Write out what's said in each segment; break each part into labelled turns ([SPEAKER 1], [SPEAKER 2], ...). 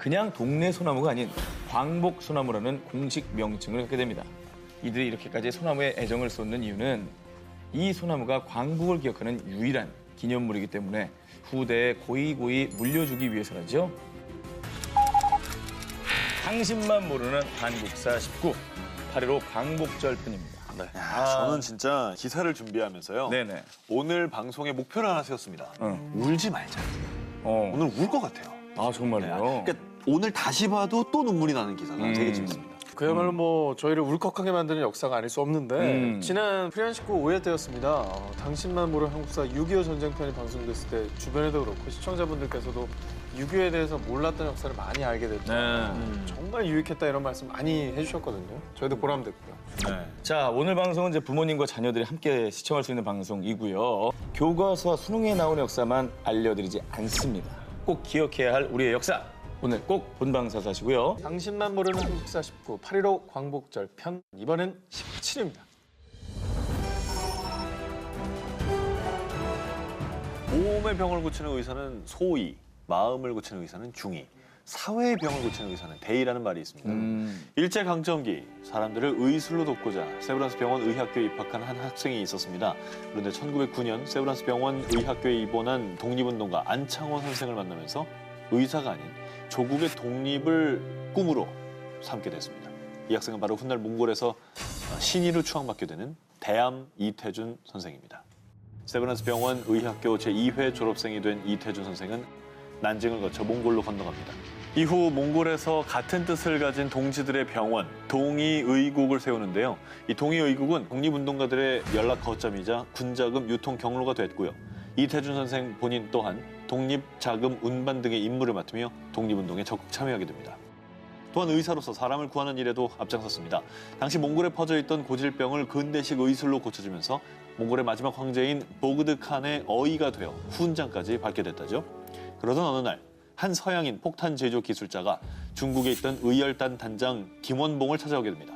[SPEAKER 1] 그냥 동네 소나무가 아닌 광복 소나무라는 공식 명칭을 갖게 됩니다. 이들이 이렇게까지 소나무에 애정을 쏟는 이유는 이 소나무가 광복을 기억하는 유일한 기념물이기 때문에 후대에 고이고이 물려주기 위해서라죠. 당신만 모르는 한국사 19, 8.15 광복절편입니다.
[SPEAKER 2] 네. 저는 진짜 기사를 준비하면서요.
[SPEAKER 1] 네네.
[SPEAKER 2] 오늘 방송의 목표를 하나 세웠습니다. 울지 말자. 오늘 울 것 같아요.
[SPEAKER 1] 아, 정말요?
[SPEAKER 2] 그러니까 오늘 다시 봐도 또 눈물이 나는 기사가 되게 재밌습니다.
[SPEAKER 3] 그야말로 뭐 저희를 울컥하게 만드는 역사가 아닐 수 없는데 지난 프리한 19 5회 때였습니다. 당신만 모르는 한국사 6.25 전쟁편이 방송됐을 때 주변에도 그렇고 시청자분들께서도 6.25에 대해서 몰랐던 역사를 많이 알게 됐죠. 정말 유익했다 이런 말씀 많이 해주셨거든요. 저희도 보람됐고요.
[SPEAKER 2] 네.
[SPEAKER 1] 자, 오늘 방송은 이제 부모님과 자녀들이 함께 시청할 수 있는 방송이고요. 교과서와 수능에 나오는 역사만 알려드리지 않습니다. 꼭 기억해야 할 우리의 역사. 오늘 꼭 본방사수하시고요.
[SPEAKER 3] 당신만 모르는 한국사 19 8.15 광복절 편 이번엔 17입니다.
[SPEAKER 2] 몸의 병을 고치는 의사는 소의, 마음을 고치는 의사는 중의, 사회의 병을 고치는 의사는 대의라는 말이 있습니다. 일제강점기 사람들을 의술로 돕고자 세브란스 병원 의학교에 입학한 한 학생이 있었습니다. 그런데 1909년 세브란스 병원 의학교에 입원한 독립운동가 안창원 선생을 만나면서 의사가 아닌 조국의 독립을 꿈으로 삼게 됐습니다. 이 학생은 바로 훗날 몽골에서 신의로 추앙받게 되는 대암 이태준 선생입니다. 세브란스 병원 의학교 제2회 졸업생이 된 이태준 선생은 난징을 거쳐 몽골로 건너갑니다. 이후 몽골에서 같은 뜻을 가진 동지들의 병원, 동의의국을 세우는데요. 이 동의의국은 독립운동가들의 연락 거점이자 군자금 유통 경로가 됐고요. 이태준 선생 본인 또한 독립자금 운반 등의 임무를 맡으며 독립운동에 적극 참여하게 됩니다. 또한 의사로서 사람을 구하는 일에도 앞장섰습니다. 당시 몽골에 퍼져있던 고질병을 근대식 의술로 고쳐주면서 몽골의 마지막 황제인 보그드 칸의 어이가 되어 훈장까지 받게 됐다죠. 그러던 어느 날 한 서양인 폭탄 제조 기술자가 중국에 있던 의열단 단장 김원봉을 찾아오게 됩니다.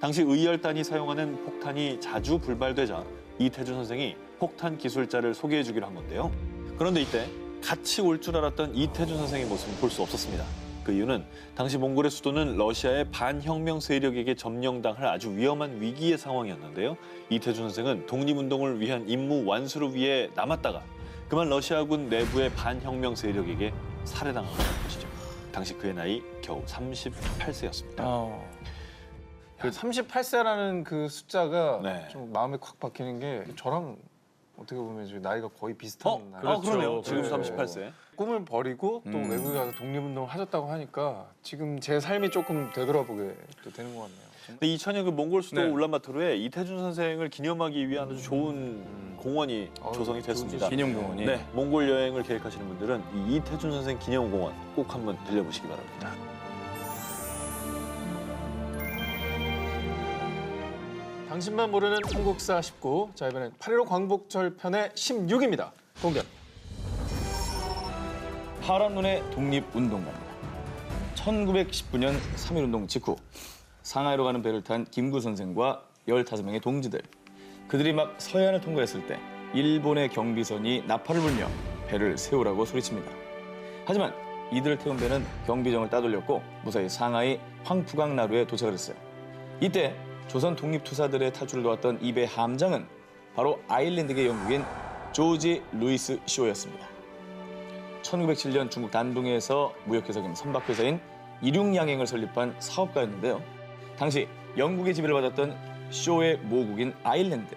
[SPEAKER 2] 당시 의열단이 사용하는 폭탄이 자주 불발되자 이태준 선생이 폭탄 기술자를 소개해 주기로 한 건데요. 그런데 이때 같이 올 줄 알았던 이태준 선생의 모습을 볼 수 없었습니다. 그 이유는 당시 몽골의 수도는 러시아의 반혁명 세력에게 점령당할 아주 위험한 위기의 상황이었는데요. 이태준 선생은 독립운동을 위한 임무 완수를 위해 남았다가 그만 러시아군 내부의 반혁명 세력에게 살해당한 것이죠. 당시 그의 나이 겨우 38세였습니다.
[SPEAKER 3] 그 38세라는 그 숫자가
[SPEAKER 2] 네.
[SPEAKER 3] 좀 마음에 콱 박히는 게 저랑 어떻게 보면 지금 나이가 거의 비슷한 나이.
[SPEAKER 2] 그러네요. 지금
[SPEAKER 3] 네.
[SPEAKER 2] 38세.
[SPEAKER 3] 꿈을 버리고 또 외국에 가서 독립운동을 하셨다고 하니까 지금 제 삶이 조금 되돌아보게 또 되는 것 같네요.
[SPEAKER 2] 근데 2000년 그 몽골 수도
[SPEAKER 1] 네.
[SPEAKER 2] 울란바토르에 이태준 선생을 기념하기 위한 아주 좋은 공원이 조성이 됐습니다.
[SPEAKER 1] 기념공원이.
[SPEAKER 2] 네, 몽골 여행을 계획하시는 분들은 이 이태준 선생 기념공원 꼭 한번 들려보시기 바랍니다.
[SPEAKER 3] 당신만 모르는 한국사 19. 자, 이번엔 8.15 광복절 편의 16입니다. 공개합니다.
[SPEAKER 1] 파란 눈의 독립운동가입니다. 1919년 3.1운동 직후 상하이로 가는 배를 탄 김구 선생과 15명의 동지들. 그들이 막 서해안을 통과했을 때 일본의 경비선이 나팔을 불며 배를 세우라고 소리칩니다. 하지만 이들을 태운 배는 경비정을 따돌렸고 무사히 상하이 황푸강 나루에 도착을 했어요. 이때 조선 독립투사들의 탈출을 도왔던 이 배 함장은 바로 아일랜드계 영국인 조지 루이스 쇼였습니다. 1907년 중국 단둥에서 무역회사 겸 선박회사인 일용양행을 설립한 사업가였는데요. 당시 영국의 지배를 받았던 쇼의 모국인 아일랜드.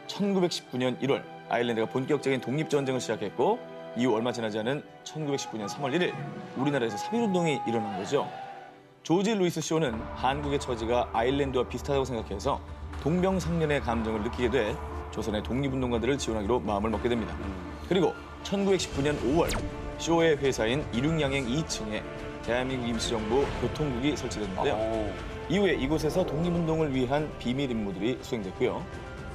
[SPEAKER 1] 1919년 1월 아일랜드가 본격적인 독립전쟁을 시작했고 이후 얼마 지나지 않은 1919년 3월 1일 우리나라에서 3.1운동이 일어난 거죠. 조지 루이스 쇼는 한국의 처지가 아일랜드와 비슷하다고 생각해서 동병상련의 감정을 느끼게 돼 조선의 독립운동가들을 지원하기로 마음을 먹게 됩니다. 그리고 1919년 5월 쇼의 회사인 일용양행 2층에 대한민국 임시정부 교통국이 설치됐는데요. 이후에 이곳에서 독립운동을 위한 비밀 임무들이 수행됐고요.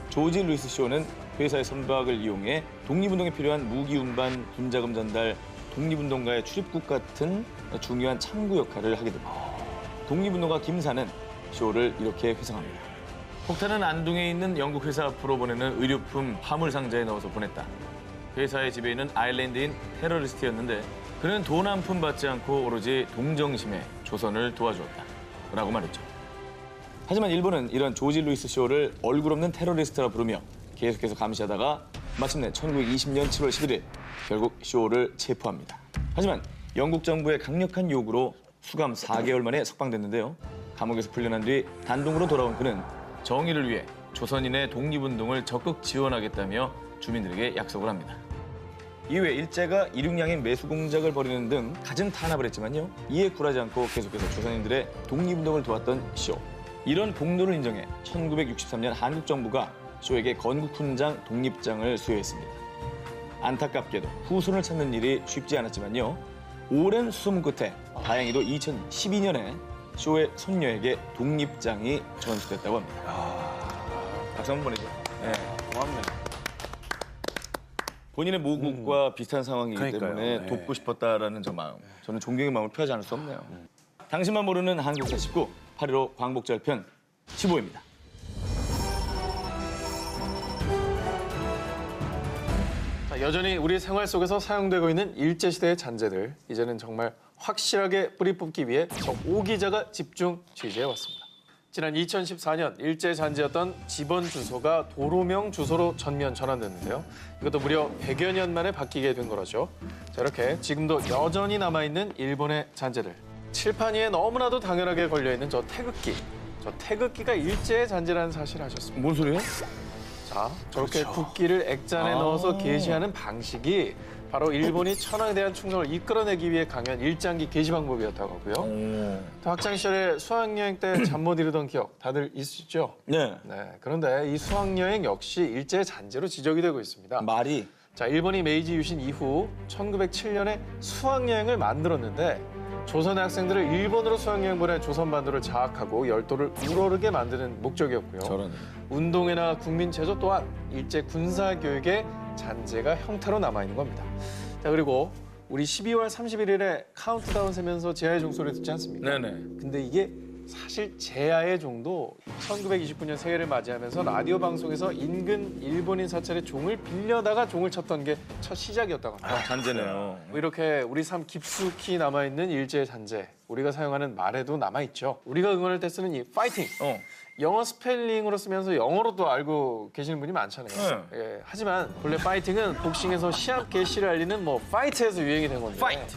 [SPEAKER 1] 조지 루이스 쇼는 회사의 선박을 이용해 독립운동에 필요한 무기 운반, 군자금 전달, 독립운동가의 출입국 같은 중요한 창구 역할을 하게 됩니다. 독립운동가 김사는 쇼를 이렇게 회상합니다. 폭탄은 안동에 있는 영국 회사 앞으로 보내는 의료품 화물 상자에 넣어서 보냈다. 회사의 지배인은 아일랜드인 테러리스트였는데 그는 돈 한 푼 받지 않고 오로지 동정심에 조선을 도와주었다. 라고 말했죠. 하지만 일본은 이런 조지 루이스 쇼를 얼굴 없는 테러리스트라 부르며 계속해서 감시하다가 마침내 1920년 7월 11일 결국 쇼를 체포합니다. 하지만 영국 정부의 강력한 요구로 수감 4개월 만에 석방됐는데요. 감옥에서 풀려난 뒤 단동으로 돌아온 그는 정의를 위해 조선인의 독립운동을 적극 지원하겠다며 주민들에게 약속을 합니다. 이후에 일제가 일용양의 매수 공작을 벌이는 등 갖은 탄압을 했지만요. 이에 굴하지 않고 계속해서 조선인들의 독립운동을 도왔던 쇼. 이런 공로를 인정해 1963년 한국 정부가 쇼에게 건국훈장 독립장을 수여했습니다. 안타깝게도 후손을 찾는 일이 쉽지 않았지만요. 오랜 수소문 끝에 다행히도 2012년에 쇼의 손녀에게 독립장이 전수됐다고 합니다. 박수 한번 보내죠. 네.
[SPEAKER 2] 고맙네.
[SPEAKER 1] 본인의 모국과 비슷한 상황이기
[SPEAKER 2] 그러니까요.
[SPEAKER 1] 때문에
[SPEAKER 2] 네.
[SPEAKER 1] 돕고 싶었다라는 저 마음. 저는 존경의 마음을 표하지 않을 수 없네요. 당신만 모르는 한국사 19, 8.15 광복절 편 15입니다.
[SPEAKER 3] 여전히 우리 생활 속에서 사용되고 있는 일제시대의 잔재들, 이제는 정말 확실하게 뿌리 뽑기 위해 오 기자가 집중 취재해왔습니다. 지난 2014년 일제 잔재였던 집원 주소가 도로명 주소로 전면 전환됐는데요. 이것도 무려 100여 년 만에 바뀌게 된 거라죠. 자, 이렇게 지금도 여전히 남아있는 일본의 잔재들. 칠판 위에 너무나도 당연하게 걸려있는 저 태극기. 저 태극기가 일제의 잔재라는 사실 아셨습니까?
[SPEAKER 1] 뭔 소리예요?
[SPEAKER 3] 자, 저렇게
[SPEAKER 2] 그렇죠.
[SPEAKER 3] 국기를 액잔에 넣어서 게시하는 방식이 바로 일본이 천황에 대한 충성을 이끌어내기 위해 강요한 일장기 게시 방법이었다고 하고요. 또 학창 시절에 수학여행 때 잠 못 이루던 기억 다들 있으시죠?
[SPEAKER 1] 네.
[SPEAKER 3] 네. 그런데 이 수학여행 역시 일제의 잔재로 지적이 되고 있습니다.
[SPEAKER 1] 말이
[SPEAKER 3] 자, 일본이 메이지 유신 이후 1907년에 수학여행을 만들었는데 조선의 학생들을 일본으로 수학여행 보내 조선반도를 장악하고 열도를 우러르게 만드는 목적이었고요.
[SPEAKER 1] 저런.
[SPEAKER 3] 운동회나 국민체조 또한 일제 군사교육의 잔재가 형태로 남아있는 겁니다. 자, 그리고 우리 12월 31일에 카운트다운 세면서 제아의 종소리 듣지 않습니까?
[SPEAKER 1] 네네.
[SPEAKER 3] 근데 이게 사실 제아의 종도 1929년 새해를 맞이하면서 라디오 방송에서 인근 일본인 사찰의 종을 빌려다가 종을 쳤던 게 첫 시작이었다고 합니다.
[SPEAKER 1] 잔재네요.
[SPEAKER 3] 뭐 이렇게 우리 삶 깊숙이 남아있는 일제의 잔재, 우리가 사용하는 말에도 남아있죠. 우리가 응원할 때 쓰는 이 파이팅, 영어 스펠링으로 쓰면서 영어로도 알고 계시는 분이 많잖아요. 예, 하지만 본래 파이팅은 복싱에서 시합 개시를 알리는 뭐 파이트에서 유행이 된 건데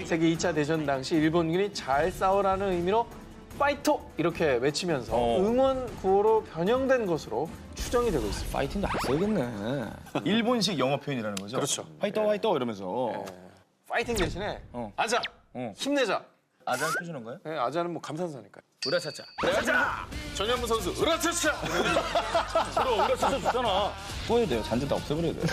[SPEAKER 3] 세계 2차 대전 당시 일본군이 잘 싸우라는 의미로 파이토 이렇게 외치면서 응원 구호로 변형된 것으로 추정이 되고 있습니다.
[SPEAKER 1] 파이팅도 안 써야겠네. 일본식 영어 표현이라는 거죠?
[SPEAKER 3] 그렇죠.
[SPEAKER 1] 화이터 화이터 이러면서.
[SPEAKER 3] 파이팅 대신에
[SPEAKER 1] 어.
[SPEAKER 3] 아자, 힘내자.
[SPEAKER 1] 아장 표주는 거예요?
[SPEAKER 3] 네, 아자는 뭐 감탄사니까요.
[SPEAKER 1] 으라차차.
[SPEAKER 3] 아자! 전현무 선수 으라차차!
[SPEAKER 1] 그럼 으라차차 좋잖아. 구해야 돼요. 잔재 다 없애버려야 돼요.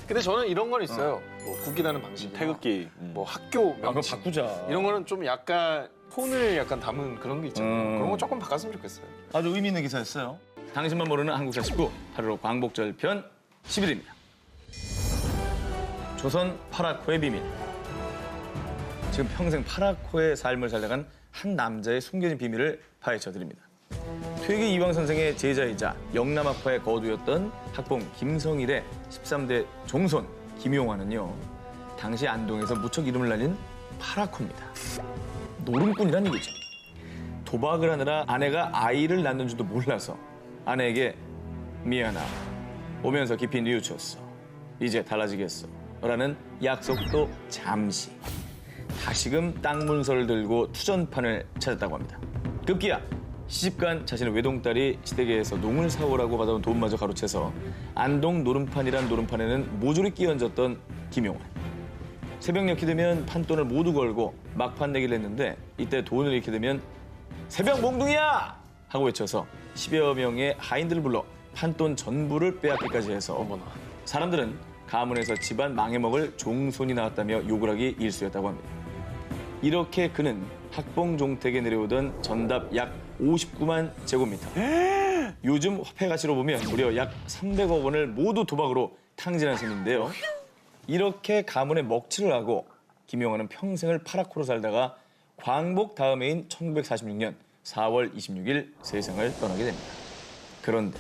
[SPEAKER 3] 근데 저는 이런 건 있어요. 뭐 국기다는 방식,
[SPEAKER 2] 태극기.
[SPEAKER 3] 뭐 학교
[SPEAKER 1] 그거
[SPEAKER 3] 명칭
[SPEAKER 1] 바꾸자.
[SPEAKER 3] 이런 거는 좀 약간 톤을 약간 담은 그런 게 있잖아요. 그런 거 조금 바꿨으면 좋겠어요.
[SPEAKER 1] 아주 의미 있는 기사였어요. 당신만 모르는 한국사 19, 8.15 광복절 편 11입니다. 조선 파라코의 비밀. 지금 평생 파라코의 삶을 살아간 한 남자의 숨겨진 비밀을 파헤쳐드립니다. 퇴계 이황 선생의 제자이자 영남학파의 거두였던 학봉 김성일의 13대 종손 김용환은요. 당시 안동에서 무척 이름을 날린 파라코입니다. 노름꾼이란 얘기죠. 도박을 하느라 아내가 아이를 낳는 줄도 몰라서 아내에게 미안하, 오면서 깊이 뉘우쳤어. 이제 달라지겠어. 라는 약속도 잠시. 다시금 땅 문서를 들고 투전판을 찾았다고 합니다. 급기야 시집간 자신의 외동딸이 시댁에서 농을 사오라고 받아온 돈마저 가로채서 안동 노름판이란 노름판에는 모조리 끼얹었던 김용환. 새벽녘이 되면 판돈을 모두 걸고 막판 내기를 했는데 이때 돈을 잃게 되면 새벽 몽둥이야! 하고 외쳐서 10여 명의 하인들을 불러 판돈 전부를 빼앗기까지 해서 사람들은 가문에서 집안 망해먹을 종손이 나왔다며 욕을 하기 일쑤였다고 합니다. 이렇게 그는 학봉종택에 내려오던 전답 약 59만 제곱미터. 요즘 화폐 가치로 보면 무려 약 300억 원을 모두 도박으로 탕진한 셈인데요. 이렇게 가문에 먹칠을 하고 김용환은 평생을 파라코로 살다가 광복 다음 해인 1946년 4월 26일 세상을 떠나게 됩니다. 그런데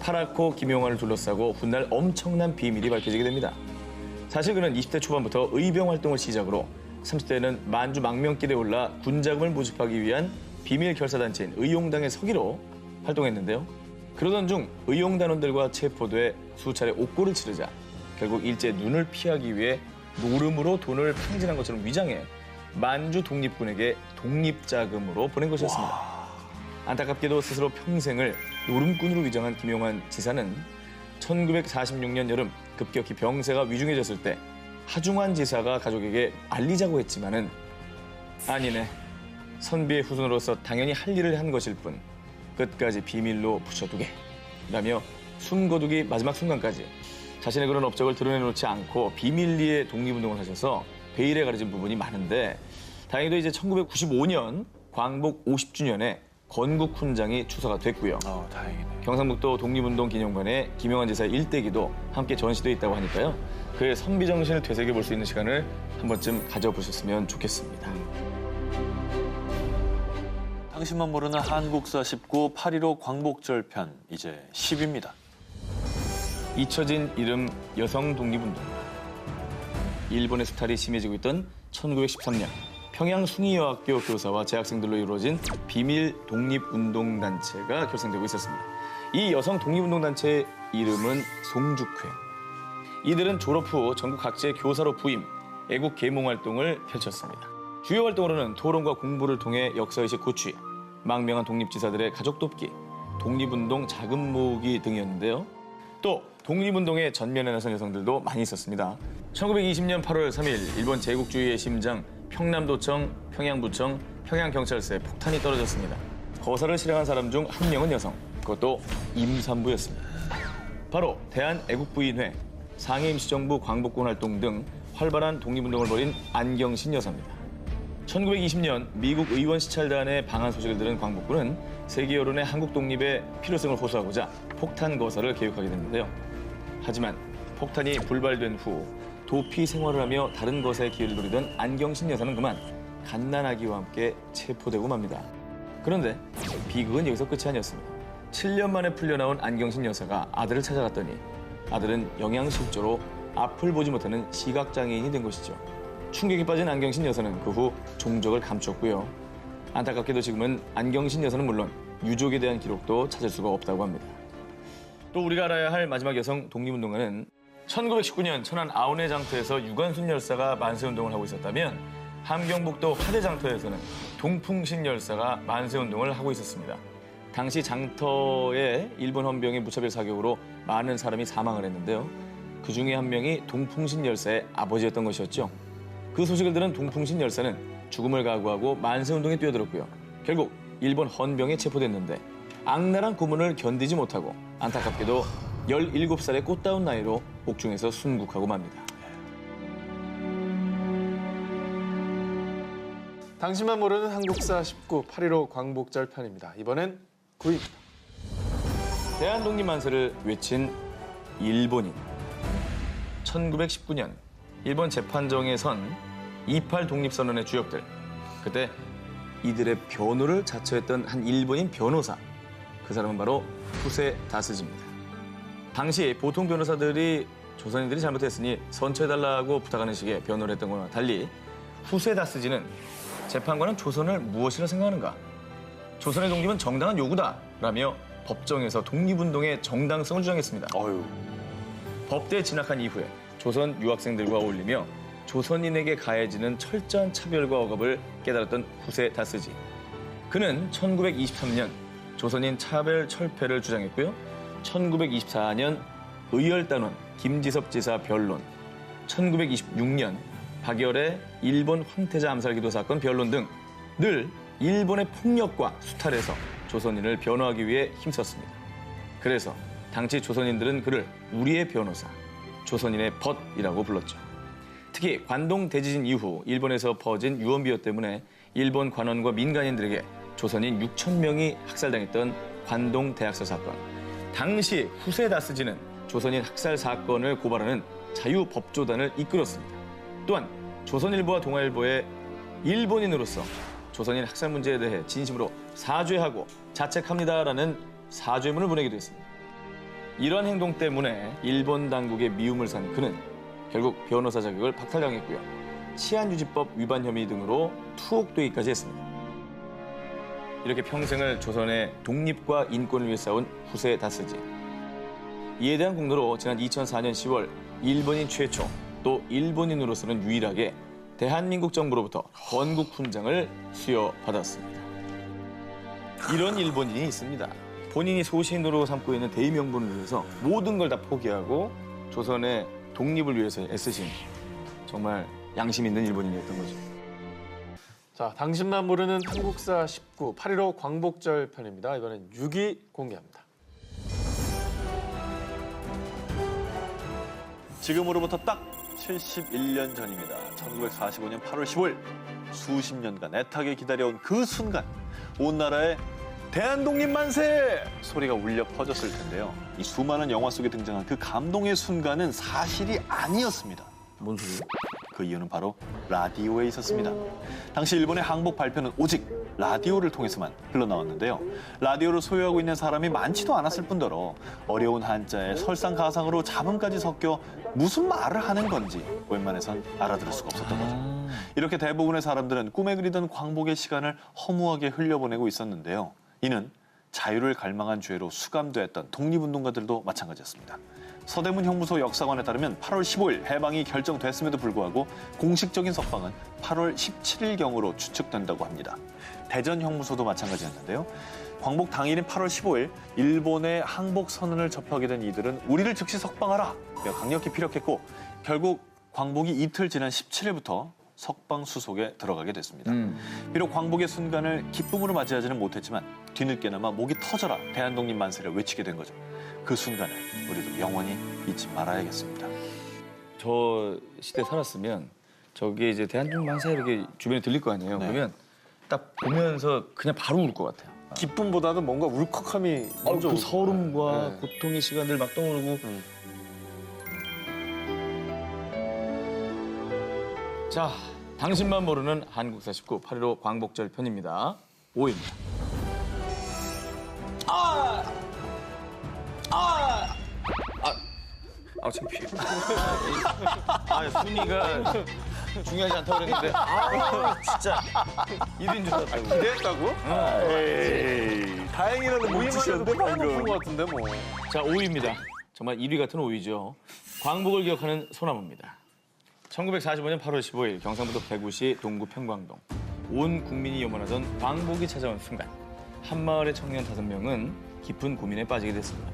[SPEAKER 1] 파라코 김용환을 둘러싸고 훗날 엄청난 비밀이 밝혀지게 됩니다. 사실 그는 20대 초반부터 의병 활동을 시작으로 30대에는 만주 망명길에 올라 군자금을 모집하기 위한 비밀 결사단체인 의용당의 서기로 활동했는데요. 그러던 중 의용단원들과 체포돼 수차례 옥고를 치르자 결국 일제 눈을 피하기 위해 노름으로 돈을 탕진한 것처럼 위장해 만주 독립군에게 독립자금으로 보낸 것이었습니다. 안타깝게도 스스로 평생을 노름꾼으로 위장한 김용환 지사는 1946년 여름 급격히 병세가 위중해졌을 때 하중환 지사가 가족에게 알리자고 했지만은 아니네. 선비의 후손으로서 당연히 할 일을 한 것일 뿐 끝까지 비밀로 붙여두게 라며 숨거두기 마지막 순간까지 자신의 그런 업적을 드러내놓지 않고 비밀리에 독립운동을 하셔서 베일에 가려진 부분이 많은데 다행히도 이제 1995년 광복 50주년에 건국훈장이 추서가 됐고요.
[SPEAKER 2] 다행이네.
[SPEAKER 1] 경상북도 독립운동 기념관에 김용환 지사의 일대기도 함께 전시돼 있다고 하니까요. 그의 선비 정신을 되새겨볼 수 있는 시간을 한 번쯤 가져보셨으면 좋겠습니다.
[SPEAKER 2] 당신만 모르는 한국사 19 8.15 광복절 편 이제 10입니다.
[SPEAKER 1] 잊혀진 이름 여성 독립운동. 일본의 수탈이 심해지고 있던 1913년 평양 숭의여학교 교사와 재학생들로 이루어진 비밀 독립운동단체가 결성되고 있었습니다. 이 여성 독립운동단체의 이름은 송죽회. 이들은 졸업 후 전국 각지의 교사로 부임, 애국 계몽 활동을 펼쳤습니다. 주요 활동으로는 토론과 공부를 통해 역사의식 고취, 망명한 독립지사들의 가족 돕기, 독립운동 자금 모으기 등이었는데요. 또 독립운동에 전면에 나선 여성들도 많이 있었습니다. 1920년 8월 3일 일본 제국주의의 심장 평남도청, 평양부청, 평양경찰서에 폭탄이 떨어졌습니다. 거사를 실행한 사람 중 한 명은 여성, 그것도 임산부였습니다. 바로 대한애국부인회, 상해임시정부 광복군 활동 등 활발한 독립운동을 벌인 안경신 여사입니다. 1920년 미국 의원 시찰단의 방한 소식을 들은 광복군은 세계 여론의 한국 독립의 필요성을 호소하고자 폭탄 거사를 계획하게 됐는데요. 하지만 폭탄이 불발된 후 도피 생활을 하며 다른 것에 기회를 노리던 안경신 여사는 그만 갓난아기와 함께 체포되고 맙니다. 그런데 비극은 여기서 끝이 아니었습니다. 7년 만에 풀려나온 안경신 여사가 아들을 찾아갔더니 아들은 영양실조로 앞을 보지 못하는 시각장애인이 된 것이죠. 충격에 빠진 안경신 여사는 그 후 종적을 감췄고요. 안타깝게도 지금은 안경신 여사는 물론 유족에 대한 기록도 찾을 수가 없다고 합니다. 또 우리가 알아야 할 마지막 여성 독립운동가는 1919년 천안 아운의 장터에서 유관순 열사가 만세운동을 하고 있었다면 함경북도 화대 장터에서는 동풍신 열사가 만세운동을 하고 있었습니다. 당시 장터에 일본 헌병의 무차별 사격으로 많은 사람이 사망을 했는데요. 그 중에 한 명이 동풍신 열사의 아버지였던 것이었죠. 그 소식을 들은 동풍신 열사는 죽음을 각오하고 만세운동에 뛰어들었고요. 결국 일본 헌병에 체포됐는데 악랄한 고문을 견디지 못하고 안타깝게도 17살의 꽃다운 나이로 옥중에서 순국하고 맙니다.
[SPEAKER 3] 당신만 모르는 한국사 19 8.15 광복절 편입니다. 이번엔 9위입니다.
[SPEAKER 1] 대한독립만세를 외친 일본인. 1919년 일본 재판정에 선 28 독립선언의 주역들. 그때 이들의 변호를 자처했던 한 일본인 변호사. 그 사람은 바로 후세 다스지입니다. 당시 보통 변호사들이 조선인들이 잘못했으니 선처해달라고 부탁하는 식의 변호를 했던 거와 달리 후세 다스지는 재판관은 조선을 무엇이라 생각하는가? 조선의 독립은 정당한 요구다 라며 법정에서 독립운동의 정당성을 주장했습니다. 법대에 진학한 이후에 조선 유학생들과 어울리며 조선인에게 가해지는 철저한 차별과 억압을 깨달았던 후세 다스지. 그는 1923년 조선인 차별 철폐를 주장했고요. 1924년 의열단원 김지섭 지사 변론, 1926년 박열의 일본 황태자 암살기도 사건 변론 등 늘 일본의 폭력과 수탈에서 조선인을 변호하기 위해 힘썼습니다. 그래서 당시 조선인들은 그를 우리의 변호사, 조선인의 벗이라고 불렀죠. 특히 관동 대지진 이후 일본에서 퍼진 유언비어 때문에 일본 관원과 민간인들에게 조선인 6천 명이 학살당했던 관동 대학살 사건. 당시 후세 다스지는 조선인 학살 사건을 고발하는 자유법조단을 이끌었습니다. 또한 조선일보와 동아일보에 일본인으로서 조선인 학살 문제에 대해 진심으로 사죄하고 자책합니다라는 사죄문을 보내기도 했습니다. 이러한 행동 때문에 일본 당국의 미움을 산 그는 결국 변호사 자격을 박탈당했고요. 치안유지법 위반 혐의 등으로 투옥되기까지 했습니다. 이렇게 평생을 조선의 독립과 인권을 위해 싸운 후세 다스지. 이에 대한 공로로 지난 2004년 10월 일본인 최초 또 일본인으로서는 유일하게 대한민국 정부로부터 건국 훈장을 수여받았습니다. 이런 일본인이 있습니다. 본인이 소신으로 삼고 있는 대의명분을 위해서 모든 걸 다 포기하고 조선의 독립을 위해서 애쓰신 정말 양심 있는 일본인이었던 거죠.
[SPEAKER 3] 자, 당신만 모르는 한국사 19, 8.15 광복절 편입니다. 이번엔 6위 공개합니다.
[SPEAKER 2] 지금으로부터 딱 71년 전입니다. 1945년 8월 15일 수십 년간 애타게 기다려온 그 순간 온 나라에 대한독립 만세! 소리가 울려 퍼졌을 텐데요. 이 수많은 영화 속에 등장한 그 감동의 순간은 사실이 아니었습니다.
[SPEAKER 1] 뭔 소리예요?
[SPEAKER 2] 그 이유는 바로 라디오에 있었습니다. 당시 일본의 항복 발표는 오직 라디오를 통해서만 흘러나왔는데요. 라디오를 소유하고 있는 사람이 많지도 않았을 뿐더러 어려운 한자에 설상가상으로 잡음까지 섞여 무슨 말을 하는 건지 웬만해선 알아들을 수가 없었던 거죠. 이렇게 대부분의 사람들은 꿈에 그리던 광복의 시간을 허무하게 흘려보내고 있었는데요. 이는 자유를 갈망한 죄로 수감됐던 독립운동가들도 마찬가지였습니다. 서대문 형무소 역사관에 따르면 8월 15일 해방이 결정됐음에도 불구하고 공식적인 석방은 8월 17일경으로 추측된다고 합니다. 대전 형무소도 마찬가지였는데요. 광복 당일인 8월 15일 일본의 항복 선언을 접하게 된 이들은 우리를 즉시 석방하라 강력히 피력했고 결국 광복이 이틀 지난 17일부터 석방 수속에 들어가게 됐습니다. 비록 광복의 순간을 기쁨으로 맞이하지는 못했지만 뒤늦게나마 목이 터져라 대한독립 만세를 외치게 된 거죠. 그 순간을 우리도 영원히 잊지 말아야겠습니다.
[SPEAKER 1] 저 시대 살았으면 저게 이제 대한독립 만세 이렇게 주변에 들릴 거 아니에요.
[SPEAKER 2] 네.
[SPEAKER 1] 그러면 딱 보면서 그냥 바로 울 것 같아요.
[SPEAKER 3] 기쁨보다는 뭔가 울컥함이 먼저
[SPEAKER 1] 그
[SPEAKER 3] 올
[SPEAKER 1] 서름과
[SPEAKER 3] 네.
[SPEAKER 1] 고통의 시간들 막 떠오르고. 자, 당신만 모르는 한국사 19 8.15 광복절 편입니다. 5위입니다. 창피해. 순위가 중요하지 않다고 그랬는데, 진짜 1위인 줄 알았다.
[SPEAKER 3] 기대했다고?
[SPEAKER 2] 에이, 다행이라도 못 치셨는데
[SPEAKER 3] 높은 것 같은데 뭐.
[SPEAKER 1] 자, 5위입니다. 정말 1위 같은 5위죠. 광복을 기억하는 소나무입니다. 1945년 8월 15일 경상북도 대구시 동구 평광동. 온 국민이 염원하던 광복이 찾아온 순간 한마을의 청년 5명은 깊은 고민에 빠지게 됐습니다.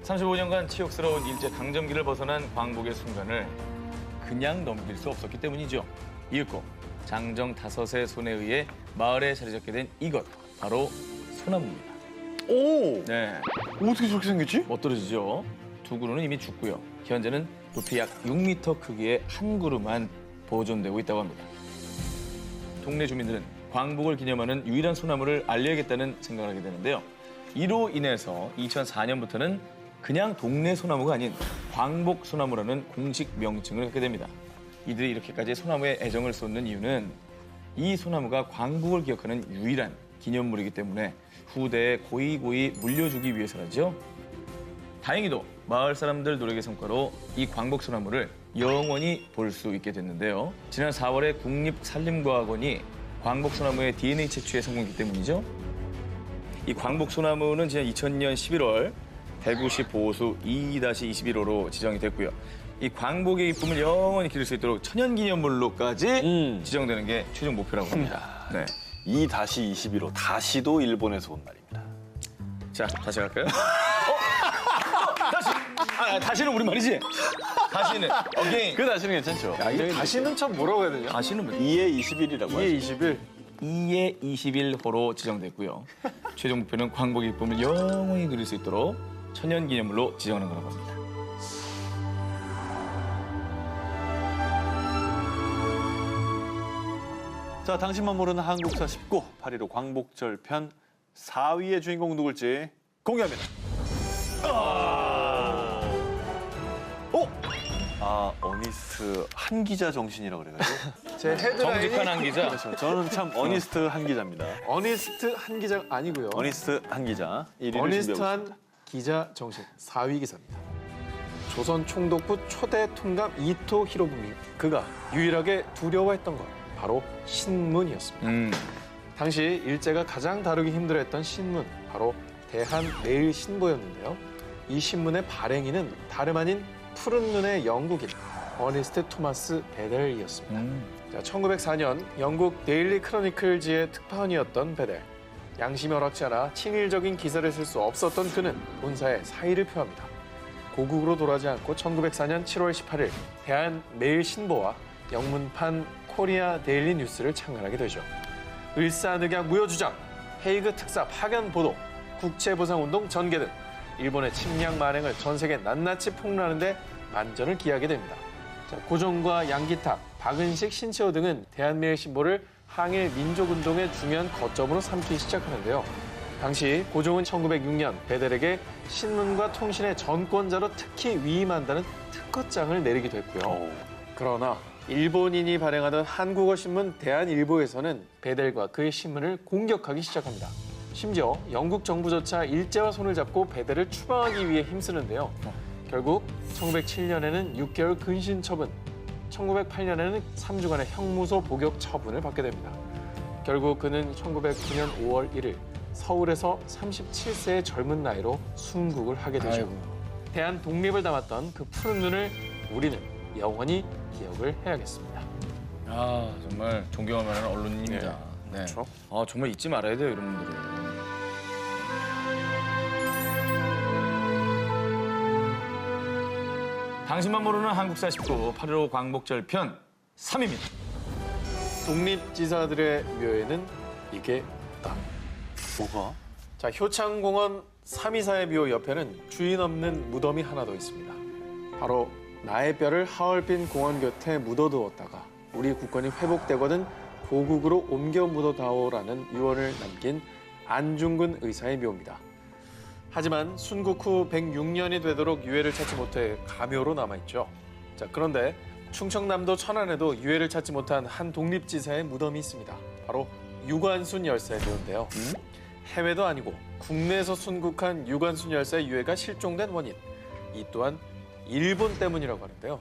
[SPEAKER 1] 35년간 치욕스러운 일제 강점기를 벗어난 광복의 순간을 그냥 넘길 수 없었기 때문이죠. 이윽고 장정 5의 손에 의해 마을에 자리 잡게 된 이것, 바로 소나무입니다.
[SPEAKER 2] 오!
[SPEAKER 1] 네,
[SPEAKER 2] 어떻게 저렇게 생겼지?
[SPEAKER 1] 멋들어지죠. 두 그루는 이미 죽고요. 현재는 높이 약 6m 크기의 한 그루만 보존되고 있다고 합니다. 동네 주민들은 광복을 기념하는 유일한 소나무를 알려야겠다는 생각을 하게 되는데요. 이로 인해서 2004년부터는 그냥 동네 소나무가 아닌 광복 소나무라는 공식 명칭을 갖게 됩니다. 이들이 이렇게까지 소나무에 애정을 쏟는 이유는 이 소나무가 광복을 기억하는 유일한 기념물이기 때문에 후대에 고이고이 물려주기 위해서라죠. 다행히도 마을 사람들 노력의 성과로 이 광복 소나무를 영원히 볼 수 있게 됐는데요. 지난 4월에 국립산림과학원이 광복 소나무의 DNA 채취에 성공했기 때문이죠. 이 광복 소나무는 지난 2000년 11월 대구시 보수 2-21호로 지정이 됐고요. 이 광복의 이쁨을 영원히 기를 수 있도록 천연기념물로까지 지정되는 게 최종 목표라고 합니다. 네.
[SPEAKER 2] 2-21호, 다시도 일본에서 온 말입니다.
[SPEAKER 1] 자, 다시 갈까요? 다시는 우리말이지? 다시는, 어게인.
[SPEAKER 2] 그 다시는 괜찮죠?
[SPEAKER 3] 다시는 참 뭐라고 해야 되냐?
[SPEAKER 1] 다시는 뭐
[SPEAKER 2] 2에 21이라고 하죠.
[SPEAKER 3] 2에 21.
[SPEAKER 1] 2에 21호로 지정됐고요. 최종 목표는 광복의 이쁨을 영원히 누릴 수 있도록 천연기념물로 지정하는 거라고 합니다.
[SPEAKER 2] 자, 당신만 모르는 한국사 19, 8.15 광복절 편 4위의 주인공 누굴지 공개합니다. 어니스트 한 기자 정신이라고 그래가지고.
[SPEAKER 3] 제 헤드라인이
[SPEAKER 1] 정직한 한 기자.
[SPEAKER 2] 그렇죠. 저는 참 어니스트 한 기자입니다.
[SPEAKER 3] 어니스트 한 기자 아니고요.
[SPEAKER 2] 어니스트 한 기자. 1위를
[SPEAKER 3] 어니스트한 기자 정신 4위 기사입니다. 조선 총독부 초대 통감 이토 히로부미. 그가 유일하게 두려워했던 것 바로 신문이었습니다. 당시 일제가 가장 다루기 힘들어했던 신문 바로 대한매일신보였는데요. 이 신문의 발행인은 다름 아닌 푸른 눈의 영국인 어니스트 토마스 베델이었습니다. 자, 1904년 영국 데일리 크로니클즈의 특파원이었던 베델. 양심이 허락지 않아 친일적인 기사를 쓸 수 없었던 그는 본사에 사의를 표합니다. 고국으로 돌아가지 않고 1904년 7월 18일 대한매일신보와 영문판 코리아 데일리 뉴스를 창간하게 되죠. 을사늑약 무효주장, 헤이그 특사 파견 보도, 국채보상운동 전개 등 일본의 침략 만행을 전 세계 낱낱이 폭로하는데 만전을 기하게 됩니다. 자, 고종과 양기탁, 박은식, 신채호 등은 대한매일신보를 항일 민족운동의 중요한 거점으로 삼기 시작하는데요. 당시 고종은 1906년 베델에게 신문과 통신의 전권자로 특히 위임한다는 특허장을 내리기도 했고요. 그러나 일본인이 발행하던 한국어 신문 대한일보에서는 베델과 그의 신문을 공격하기 시작합니다. 심지어 영국 정부조차 일제와 손을 잡고 베델을 추방하기 위해 힘쓰는데요. 결국 1907년에는 6개월 근신 처분, 1908년에는 3주간의 형무소 복역 처분을 받게 됩니다. 결국 그는 1909년 5월 1일 서울에서 37세의 젊은 나이로 순국을 하게 되죠.
[SPEAKER 1] 아이고.
[SPEAKER 3] 대한 독립을 담았던 그 푸른 눈을 우리는 영원히 기억을 해야겠습니다.
[SPEAKER 1] 아, 정말 존경할 만한 언론인입니다. 네.
[SPEAKER 3] 그렇죠.
[SPEAKER 1] 아, 정말 잊지 말아야 돼요, 이런 분들은. 당신만 모르는 한국사 19 8.15 광복절 편 3입니다.
[SPEAKER 3] 독립지사들의 묘에는 이게 있다.
[SPEAKER 2] 뭐가?
[SPEAKER 3] 자, 효창공원 324의 묘 옆에는 주인 없는 무덤이 하나 더 있습니다. 바로 나의 뼈를 하얼빈 공원 곁에 묻어두었다가 우리 국권이 회복되거든 고국으로 옮겨 묻어다오라는 유언을 남긴 안중근 의사의 묘입니다. 하지만 순국 후 106년이 되도록 유해를 찾지 못해 가묘로 남아있죠. 자, 그런데 충청남도 천안에도 유해를 찾지 못한 한 독립지사의 무덤이 있습니다. 바로 유관순 열사의 묘인데요. 해외도 아니고 국내에서 순국한 유관순 열사의 유해가 실종된 원인, 이 또한 일본 때문이라고 하는데요.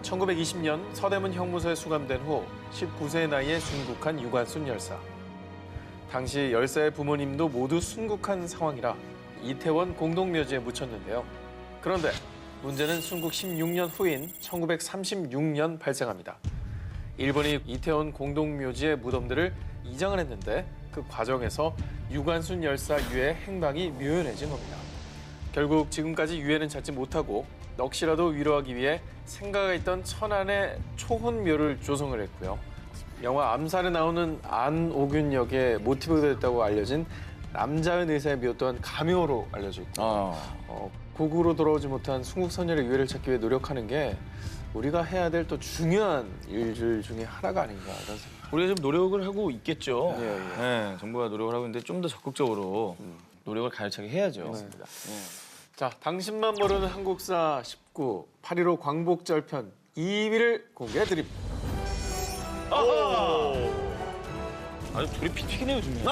[SPEAKER 3] 1920년 서대문 형무소에 수감된 후 19세의 나이에 순국한 유관순 열사. 당시 열사의 부모님도 모두 순국한 상황이라 이태원 공동묘지에 묻혔는데요. 그런데 문제는 순국 16년 후인 1936년 발생합니다. 일본이 이태원 공동묘지의 무덤들을 이장을 했는데 그 과정에서 유관순 열사 유해 행방이 묘연해진 겁니다. 결국 지금까지 유해는 찾지 못하고 넋이라도 위로하기 위해 생가가 있던 천안의 초혼묘를 조성을 했고요. 영화 암살에 나오는 안오균 역의 모티브가 됐다고 알려진 남자은 의사의 묘 또한 가묘로 알려져 있고 고국으로 돌아오지 못한 순국 선열의 유해를 찾기 위해 노력하는 게 우리가 해야 될 또 중요한 일들 중에 하나가 아닌가 이런 생각.
[SPEAKER 1] 우리가 좀 노력을 하고 있겠죠.
[SPEAKER 3] 예.
[SPEAKER 1] 네, 정부가 노력을 하고 있는데 좀 더 적극적으로 노력을 가열차게 해야죠.
[SPEAKER 3] 맞습니다. 자, 당신만 모르는 한국사 19 8.15 광복절편 2위를 공개해드립니다.
[SPEAKER 1] 아주 둘이 피튀기네요, 지금.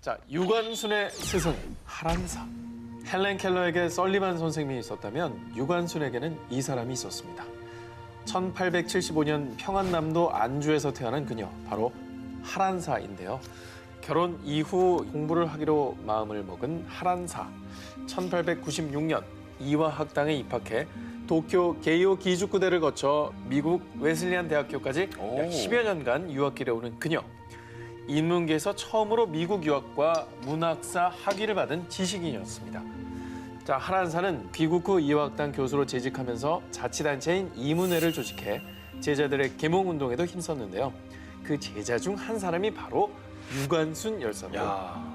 [SPEAKER 3] 자, 유관순의 스승 하란사. 헬렌 켈러에게 설리반 선생님이 있었다면 유관순에게는 이 사람이 있었습니다. 1875년 평안남도 안주에서 태어난 그녀, 바로 하란사인데요. 결혼 이후 공부를 하기로 마음을 먹은 하란사. 1896년 이화 학당에 입학해 도쿄 게이오 기주쿠대를 거쳐 미국 웨슬리안 대학교까지 약 10여 년간 유학길에 오른 그녀. 인문계에서 처음으로 미국 유학과 문학사 학위를 받은 지식인이었습니다. 자, 하란사는 귀국 후 이화학당 교수로 재직하면서 자치단체인 이문회를 조직해 제자들의 계몽운동에도 힘썼는데요. 그 제자 중 한 사람이 바로 유관순 열사로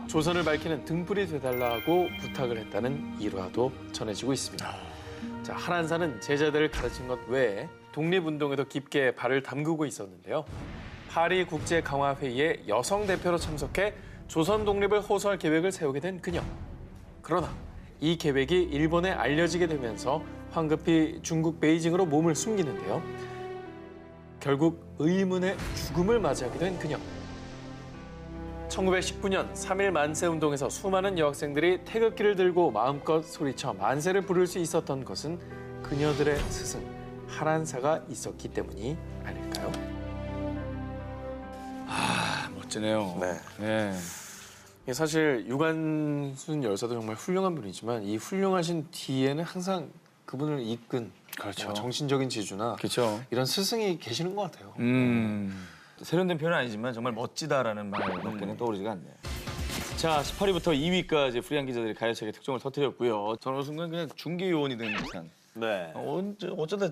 [SPEAKER 3] 조선을 밝히는 등불이 되달라고 부탁을 했다는 일화도 전해지고 있습니다. 자, 하란사는 제자들을 가르친 것 외에 독립운동에도 깊게 발을 담그고 있었는데요. 파리 국제강화회의에 여성 대표로 참석해 조선 독립을 호소할 계획을 세우게 된 그녀. 그러나 이 계획이 일본에 알려지게 되면서 황급히 중국 베이징으로 몸을 숨기는데요. 결국 의문의 죽음을 맞이하게 된 그녀. 1919년 3.1 만세운동에서 수많은 여학생들이 태극기를 들고 마음껏 소리쳐 만세를 부를 수 있었던 것은 그녀들의 스승 하란사가 있었기 때문이 아닐까요?
[SPEAKER 1] 멋지네요.
[SPEAKER 3] 네.
[SPEAKER 1] 네.
[SPEAKER 3] 이게 사실 유관순 열사도 정말 훌륭한 분이지만 이 훌륭하신 뒤에는 항상 그분을 이끈
[SPEAKER 1] 그렇죠.
[SPEAKER 3] 정신적인 지주나
[SPEAKER 1] 그렇죠.
[SPEAKER 3] 이런 스승이 계시는 것 같아요.
[SPEAKER 1] 세련된 표현은 아니지만 정말 멋지다라는 말밖에는 떠오르지가 않네요. 자, 18위부터 2위까지 프리한 기자들이 가요책의 특종을 터뜨렸고요. 저는 어느 순간 그냥 중계요원이 된 듯한
[SPEAKER 2] 네.
[SPEAKER 1] 어쩌다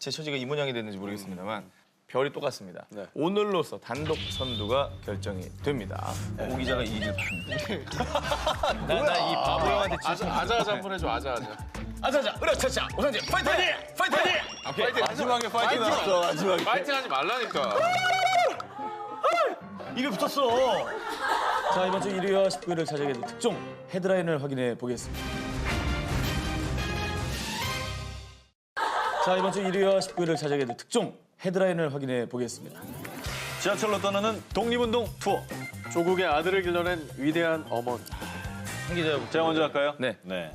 [SPEAKER 1] 제 처지가 이 모양이 됐는지 모르겠습니다만 별이 똑같습니다.
[SPEAKER 3] 네.
[SPEAKER 1] 오늘로서 단독 선두가 결정이 됩니다. 오 기자가 이길 봤는데. 나이 바보 형한테
[SPEAKER 3] 아자아자 한번 해줘, 아자아자.
[SPEAKER 1] 아자자, 으라차차, 오상진, 파이팅! 파이팅! 오케이.
[SPEAKER 3] 파이팅!
[SPEAKER 1] 마지막에 파이팅 나왔어, 마지막에.
[SPEAKER 3] 파이팅 하지 말라니까.
[SPEAKER 1] 입에 붙었어. 자, 이번 주 1위와 19위를 차지하게 된 특종 헤드라인을 확인해 보겠습니다. 자, 이번 주 1위와 19위를 차지하게 된 특종 헤드라인을 확인해 보겠습니다.
[SPEAKER 2] 지하철로 떠나는 독립운동 투어.
[SPEAKER 3] 조국의 아들을 길러낸 위대한 어머니.
[SPEAKER 1] 한 기자,
[SPEAKER 2] 제가 먼저 할까요?
[SPEAKER 1] 네.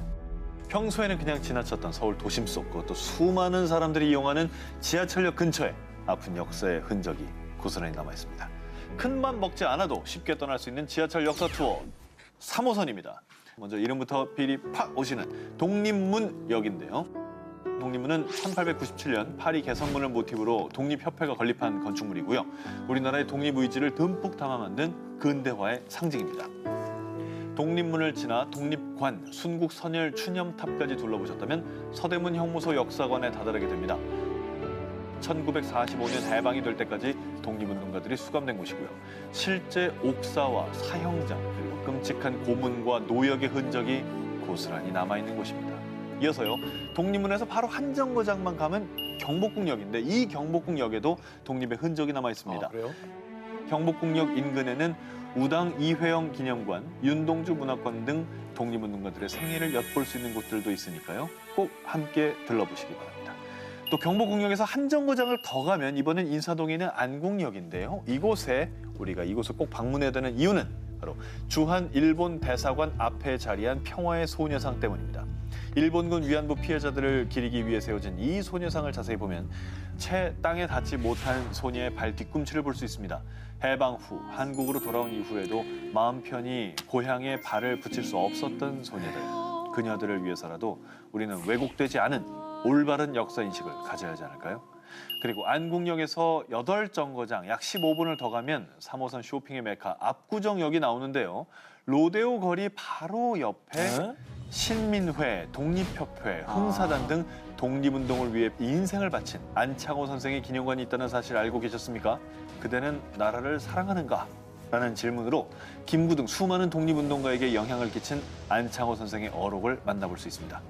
[SPEAKER 2] 평소에는 그냥 지나쳤던 서울 도심 속 그것도 수많은 사람들이 이용하는 지하철역 근처에 아픈 역사의 흔적이 고스란히 남아 있습니다. 큰 맘 먹지 않아도 쉽게 떠날 수 있는 지하철 역사 투어 3호선입니다. 먼저 이름부터 필이 팍 오시는 독립문역인데요. 독립문은 1897년 파리 개선문을 모티브로 독립협회가 건립한 건축물이고요. 우리나라의 독립의지를 듬뿍 담아 만든 근대화의 상징입니다. 독립문을 지나 독립관, 순국선열 추념탑까지 둘러보셨다면 서대문 형무소 역사관에 다다르게 됩니다. 1945년 해방이 될 때까지 독립운동가들이 수감된 곳이고요. 실제 옥사와 사형장, 그리고 끔찍한 고문과 노역의 흔적이 고스란히 남아있는 곳입니다. 이어서요, 독립문에서 바로 한 정거장만 가면 경복궁역인데 이 경복궁역에도 독립의 흔적이 남아있습니다.
[SPEAKER 3] 그래요?
[SPEAKER 2] 경복궁역 인근에는 우당 이회영 기념관, 윤동주 문학관 등 독립운동가들의 생애를 엿볼 수 있는 곳들도 있으니까요. 꼭 함께 들러보시기 바랍니다. 또 경복궁역에서 한 정거장을 더 가면 이번엔 인사동에 있는 안국역인데요. 우리가 이곳을 꼭 방문해야 되는 이유는 바로 주한 일본 대사관 앞에 자리한 평화의 소녀상 때문입니다. 일본군 위안부 피해자들을 기리기 위해 세워진 이 소녀상을 자세히 보면 채 땅에 닿지 못한 소녀의 발 뒤꿈치를 볼 수 있습니다. 해방 후 한국으로 돌아온 이후에도 마음 편히 고향에 발을 붙일 수 없었던 소녀들, 그녀들을 위해서라도 우리는 왜곡되지 않은 올바른 역사 인식을 가져야 하지 않을까요? 그리고 안국역에서 8정거장 약 15분을 더 가면 3호선 쇼핑의 메카 압구정역이 나오는데요. 로데오 거리 바로 옆에 신민회, 독립협회, 흥사단 등 독립운동을 위해 인생을 바친 안창호 선생의 기념관이 있다는 사실 알고 계셨습니까? 그대는 나라를 사랑하는가? 라는 질문으로 김구 등 수많은 독립운동가에게 영향을 끼친 안창호 선생의 어록을 만나볼 수 있습니다.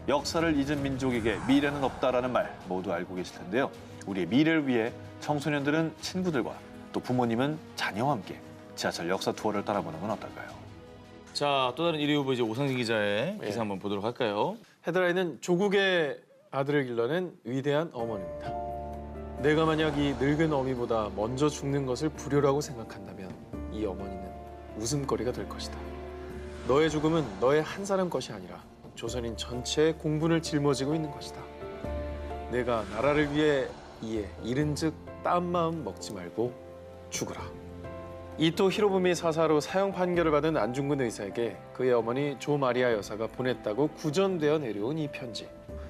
[SPEAKER 2] 역사를 잊은 민족에게 미래는 없다라는 말 모두 알고 계실 텐데요. 우리의 미래를 위해 청소년들은 친구들과 또 부모님은 자녀와 함께 지하철 역사 투어를 따라보는 건 어떨까요?
[SPEAKER 1] 자, 또 다른 1위 후보 이제 오상진 기자의 기사 한번 보도록 할까요?
[SPEAKER 3] 헤드라인은 조국의 아들을 길러낸 위대한 어머니입니다. 내가 만약 이 늙은 어미보다 먼저 죽는 것을 불효라고 생각한다면 이 어머니는 웃음거리가 될 것이다. 너의 죽음은 너의 한 사람 것이 아니라 조선인 전체의 공분을 짊어지고 있는 것이다. 내가 나라를 위해 이에 이른즉 딴 마음 먹지 말고 죽으라. 이토 히로부미 사사로 사형 판결을 받은 안중근 의사에게 그의 어머니 조 마리아 여사가 보냈다고 구전되어 내려온 이 편지.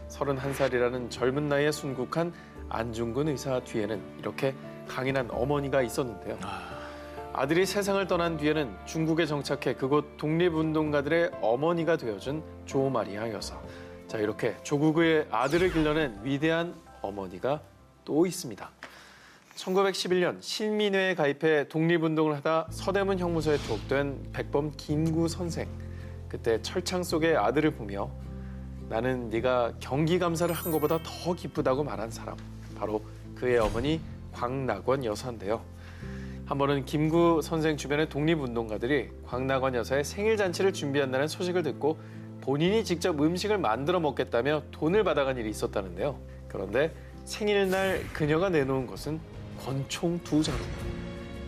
[SPEAKER 3] 31살이라는 젊은 나이에 순국한 안중근 의사 뒤에는 이렇게 강인한 어머니가 있었는데요. 아들이 세상을 떠난 뒤에는 중국에 정착해 그곳 독립운동가들의 어머니가 되어준 조 마리아 여사. 자, 이렇게 조국의 아들을 길러낸 위대한 어머니가 또 있습니다. 1911년 신민회에 가입해 독립운동을 하다 서대문 형무소에 투옥된 백범 김구 선생. 그때 철창 속의 아들을 보며 나는 네가 경기감사를 한 것보다 더 기쁘다고 말한 사람. 바로 그의 어머니 광낙원 여사인데요. 한 번은 김구 선생 주변의 독립운동가들이 광낙원 여사의 생일 잔치를 준비한다는 소식을 듣고 본인이 직접 음식을 만들어 먹겠다며 돈을 받아간 일이 있었다는데요. 그런데 생일날 그녀가 내놓은 것은 권총 2자루.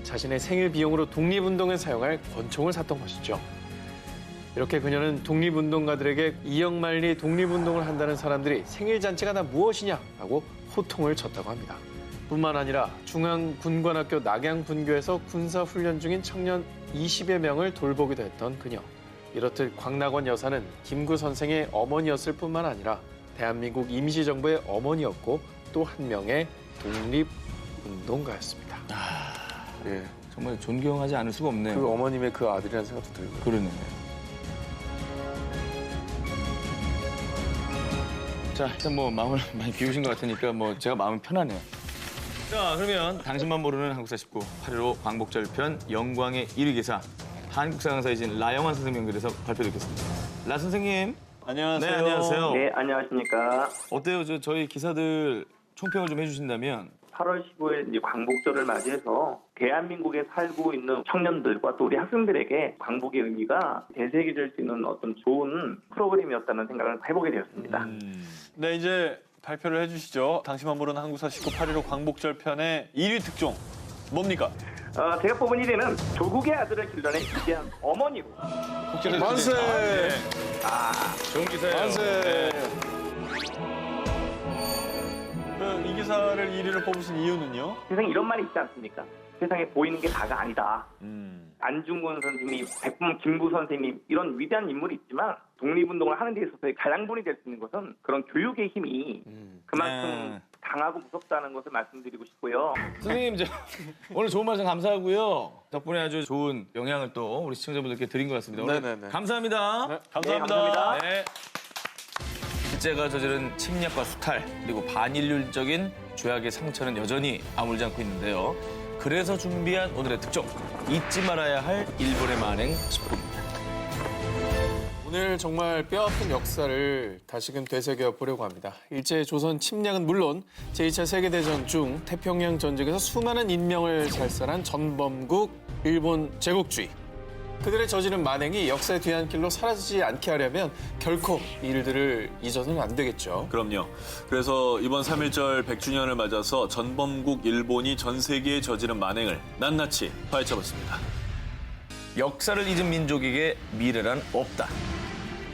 [SPEAKER 3] 자신의 생일 비용으로 독립운동에 사용할 권총을 샀던 것이죠. 이렇게 그녀는 독립운동가들에게 이영만리 독립운동을 한다는 사람들이 생일 잔치가 다 무엇이냐라고 호통을 쳤다고 합니다. 뿐만 아니라 중앙군관학교 낙양분교에서 군사훈련 중인 청년 20여 명을 돌보기도 했던 그녀. 이렇듯 광낙원 여사는 김구 선생의 어머니였을 뿐만 아니라 대한민국 임시정부의 어머니였고 또 한 명의 독립운동가였습니다. 예,
[SPEAKER 1] 정말 존경하지 않을 수가 없네요.
[SPEAKER 3] 그 어머님의 그 아들이라는 생각도 들고요.
[SPEAKER 1] 그러네요. 자, 일단 뭐 마음을 많이 비우신 것 같으니까 뭐 제가 마음이 편하네요. 자, 그러면 당신만 모르는 한국사 19 8.15 광복절편 영광의 1위 기사 한국사 강사이신 라영환 선생님 연결해서 발표 듣겠습니다. 라 선생님.
[SPEAKER 2] 안녕하세요.
[SPEAKER 1] 네, 안녕하세요.
[SPEAKER 4] 네, 안녕하십니까.
[SPEAKER 1] 어때요? 저희 기사들 총평을 좀 해주신다면.
[SPEAKER 4] 8월 15일 이제 광복절을 맞이해서 대한민국에 살고 있는 청년들과 또 우리 학생들에게 광복의 의미가 되새겨질 수 있는 어떤 좋은 프로그램이었다는 생각을 해보게 되었습니다.
[SPEAKER 2] 네, 이제 발표를 해주시죠. 당신만 모르는 한국사 19 8.15 광복절 편의 1위 특종 뭡니까?
[SPEAKER 4] 제가 뽑은 1위는 조국의 아들을 길러낸 위대한 어머니로.
[SPEAKER 3] 만세!
[SPEAKER 1] 좋은 기사예요.
[SPEAKER 3] 만세!
[SPEAKER 2] 이 기사를 1위를 뽑으신 이유는요?
[SPEAKER 4] 세상에 이런 말이 있지 않습니까? 세상에 보이는 게 다가 아니다. 안중근 선생님, 백범 김구 선생님 이런 위대한 인물이 있지만 독립운동을 하는 데 있어서의 가장분이 될 수 있는 것은 그런 교육의 힘이 그만큼 강하고 무섭다는 것을 말씀드리고 싶고요.
[SPEAKER 1] 선생님, 오늘 좋은 말씀 감사하고요. 덕분에 아주 좋은 영향을 또 우리 시청자분들께 드린 것 같습니다. 오늘
[SPEAKER 3] 네네네.
[SPEAKER 1] 감사합니다.
[SPEAKER 3] 네,
[SPEAKER 2] 감사합니다.
[SPEAKER 4] 감사합니다.
[SPEAKER 1] 네. 일제가 저지른 침략과 수탈 그리고 반인륜적인 죄악의 상처는 여전히 아물지 않고 있는데요. 그래서 준비한 오늘의 특종 잊지 말아야 할 일본의 만행 10부입니다.
[SPEAKER 3] 오늘 정말 뼈아픈 역사를 다시금 되새겨 보려고 합니다. 일제 조선 침략은 물론 제2차 세계대전 중 태평양 전쟁에서 수많은 인명을 살살한 전범국 일본 제국주의. 그들의 저지른 만행이 역사의 뒤안길로 사라지지 않게 하려면 결코 이 일들을 잊어서는 안 되겠죠.
[SPEAKER 2] 그럼요. 그래서 이번 3.1절 100주년을 맞아서 전범국 일본이 전 세계에 저지른 만행을 낱낱이 파헤쳐봤습니다.
[SPEAKER 1] 역사를 잊은 민족에게 미래란 없다.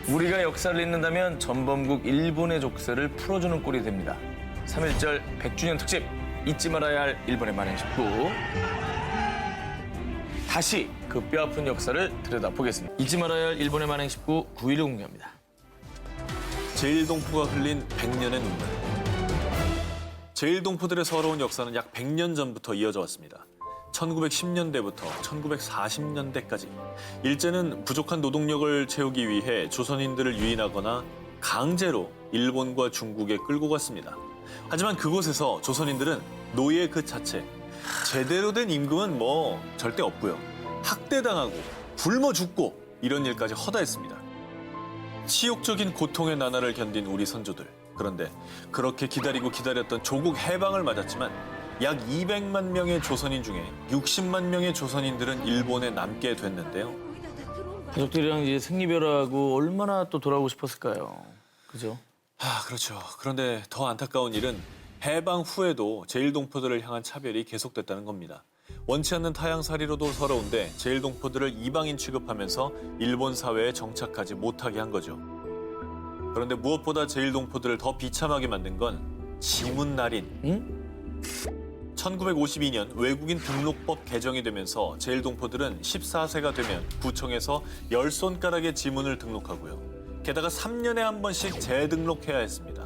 [SPEAKER 1] 우리가 역사를 잊는다면 전범국 일본의 족쇄를 풀어주는 꼴이 됩니다. 3.1절 100주년 특집 잊지 말아야 할 일본의 만행 19. 다시 그 뼈아픈 역사를 들여다보겠습니다. 잊지 말아야 할 일본의 만행 19 9일을 공개합니다.
[SPEAKER 2] 제1동포가 흘린 100년의 눈물. 제1동포들의 서러운 역사는 약 100년 전부터 이어져 왔습니다. 1910년대부터 1940년대까지 일제는 부족한 노동력을 채우기 위해 조선인들을 유인하거나 강제로 일본과 중국에 끌고 갔습니다. 하지만 그곳에서 조선인들은 노예 그 자체, 제대로 된 임금은 뭐 절대 없고요. 학대당하고 굶어 죽고 이런 일까지 허다했습니다. 치욕적인 고통의 나날을 견딘 우리 선조들. 그런데 그렇게 기다리고 기다렸던 조국 해방을 맞았지만 약 200만 명의 조선인 중에 60만 명의 조선인들은 일본에 남게 됐는데요.
[SPEAKER 1] 가족들이랑 이제 생리별하고 얼마나 또 돌아오고 싶었을까요? 그죠?
[SPEAKER 2] 그렇죠. 그런데 더 안타까운 일은 해방 후에도 제1동포들을 향한 차별이 계속됐다는 겁니다. 원치 않는 타향살이로도 서러운데 제1동포들을 이방인 취급하면서 일본 사회에 정착하지 못하게 한 거죠. 그런데 무엇보다 제1동포들을 더 비참하게 만든 건 지문날인. 1952년 외국인 등록법 개정이 되면서 제1동포들은 14세가 되면 구청에서 10손가락의 지문을 등록하고요. 게다가 3년에 한 번씩 재등록해야 했습니다.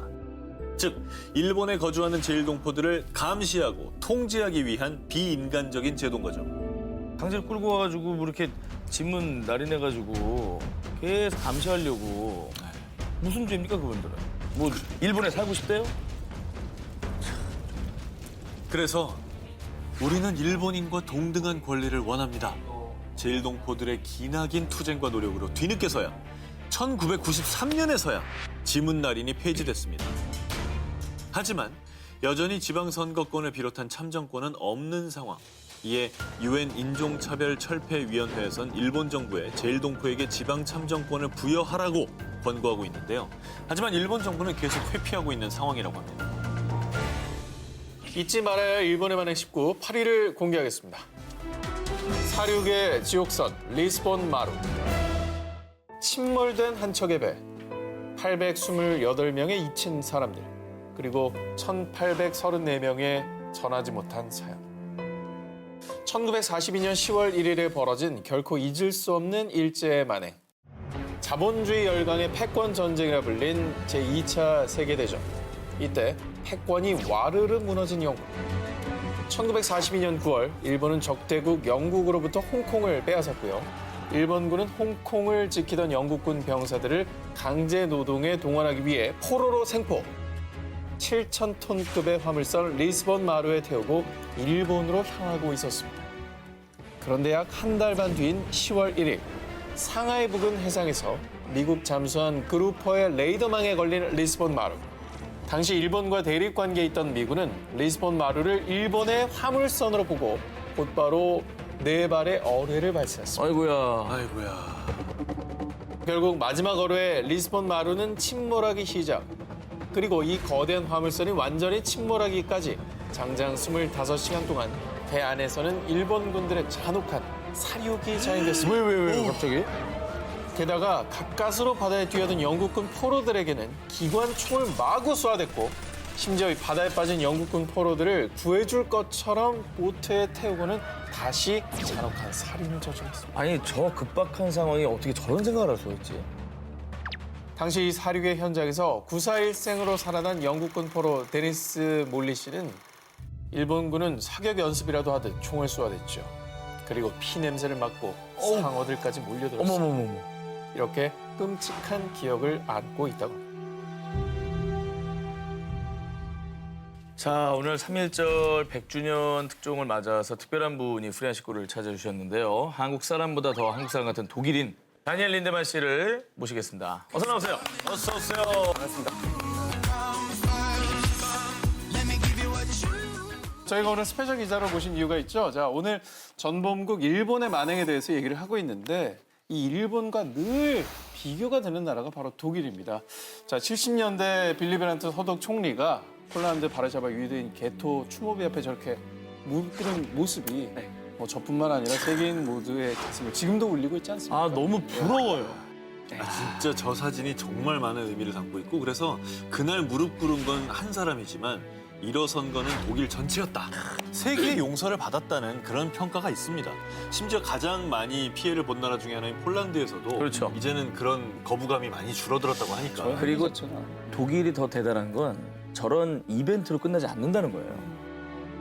[SPEAKER 2] 즉, 일본에 거주하는 제1동포들을 감시하고 통제하기 위한 비인간적인 제도인 거죠.
[SPEAKER 1] 강제로 끌고 와가지고 뭐 이렇게 지문 날인해가지고 계속 감시하려고. 무슨 죄입니까 그분들은? 뭐 일본에 살고 싶대요?
[SPEAKER 2] 그래서 우리는 일본인과 동등한 권리를 원합니다. 제1동포들의 기나긴 투쟁과 노력으로 뒤늦게서야 1993년에서야 지문날인이 폐지됐습니다. 하지만 여전히 지방선거권을 비롯한 참정권은 없는 상황. 이에 UN 인종차별철폐위원회에선 일본 정부에 제1동포에게 지방참정권을 부여하라고 권고하고 있는데요. 하지만 일본 정부는 계속 회피하고 있는 상황이라고 합니다.
[SPEAKER 3] 잊지 말아야 할 일본의 만행 19 8위를 공개하겠습니다. 사륙의 지옥선 리스본 마루. 침몰된 한 척의 배, 828명의 잊힌 사람들, 그리고 1834명의 전하지 못한 사연. 1942년 10월 1일에 벌어진 결코 잊을 수 없는 일제의 만행. 자본주의 열강의 패권 전쟁이라 불린 제2차 세계대전. 이때 패권이 와르르 무너진 영국. 1942년 9월 일본은 적대국 영국으로부터 홍콩을 빼앗았고요. 일본군은 홍콩을 지키던 영국군 병사들을 강제 노동에 동원하기 위해 포로로 생포. 7,000톤급의 화물선 리스본 마루에 태우고 일본으로 향하고 있었습니다. 그런데 약 한 달 반 뒤인 10월 1일 상하이 부근 해상에서 미국 잠수함 그루퍼의 레이더망에 걸린 리스본 마루. 당시 일본과 대립 관계에 있던 미군은 리스본 마루를 일본의 화물선으로 보고 곧바로 4발의 어뢰를 발사했습니다.
[SPEAKER 2] 아이고야.
[SPEAKER 3] 결국 마지막 어뢰에 리스본 마루는 침몰하기 시작. 그리고 이 거대한 화물선이 완전히 침몰하기까지 장장 25시간 동안 배 안에서는 일본군들의 잔혹한 사륙이 자행됐습니다.
[SPEAKER 1] 왜 갑자기?
[SPEAKER 3] 게다가 가까스로 바다에 뛰어든 영국군 포로들에게는 기관총을 마구 쏘아댔고 심지어 이 바다에 빠진 영국군 포로들을 구해줄 것처럼 보트에 태우고는 다시 잔혹한 살인을 저질렀습니다.
[SPEAKER 1] 아니 저 급박한 상황이 어떻게 저런 생각을 할 수가 있지?
[SPEAKER 3] 당시 이 사륙의 현장에서 941생으로 살아난 영국군 포로 데니스 몰리 씨는 일본군은 사격 연습이라도 하듯 총을 쏘아댔죠. 그리고 피 냄새를 맡고 상어들까지 몰려들었습니다.
[SPEAKER 1] 어머머머머.
[SPEAKER 3] 이렇게 끔찍한 기억을 안고 있다고 합니다.
[SPEAKER 1] 자, 오늘 3.1절 100주년 특종을 맞아서 특별한 분이 프리한 식구를 찾아주셨는데요. 한국 사람보다 더 한국 사람 같은 독일인 다니엘 린데만 씨를 모시겠습니다. 어서 나오세요.
[SPEAKER 2] 어서 오세요.
[SPEAKER 3] 저희가 오늘 스페셜 기자로 모신 이유가 있죠. 자, 오늘 전범국 일본의 만행에 대해서 얘기를 하고 있는데 이 일본과 늘 비교가 되는 나라가 바로 독일입니다. 자, 70년대 빌리 브란트 서독 총리가 폴란드 바르샤바 유대인 게토 추모비 앞에 저렇게 무릎 꿇은 모습이 뭐 저뿐만 아니라 세계인 모두의 가슴을 지금도 울리고 있지 않습니까?
[SPEAKER 1] 아, 너무 부러워요.
[SPEAKER 2] 진짜 저 사진이 정말 많은 의미를 담고 있고 그래서 그날 무릎 꿇은 건 한 사람이지만 일어선 거는 독일 전체였다. 세계의 용서를 받았다는 그런 평가가 있습니다. 심지어 가장 많이 피해를 본 나라 중에 하나인 폴란드에서도
[SPEAKER 1] 그렇죠.
[SPEAKER 2] 이제는 그런 거부감이 많이 줄어들었다고 하니까.
[SPEAKER 1] 그리고 독일이 더 대단한 건 저런 이벤트로 끝나지 않는다는 거예요.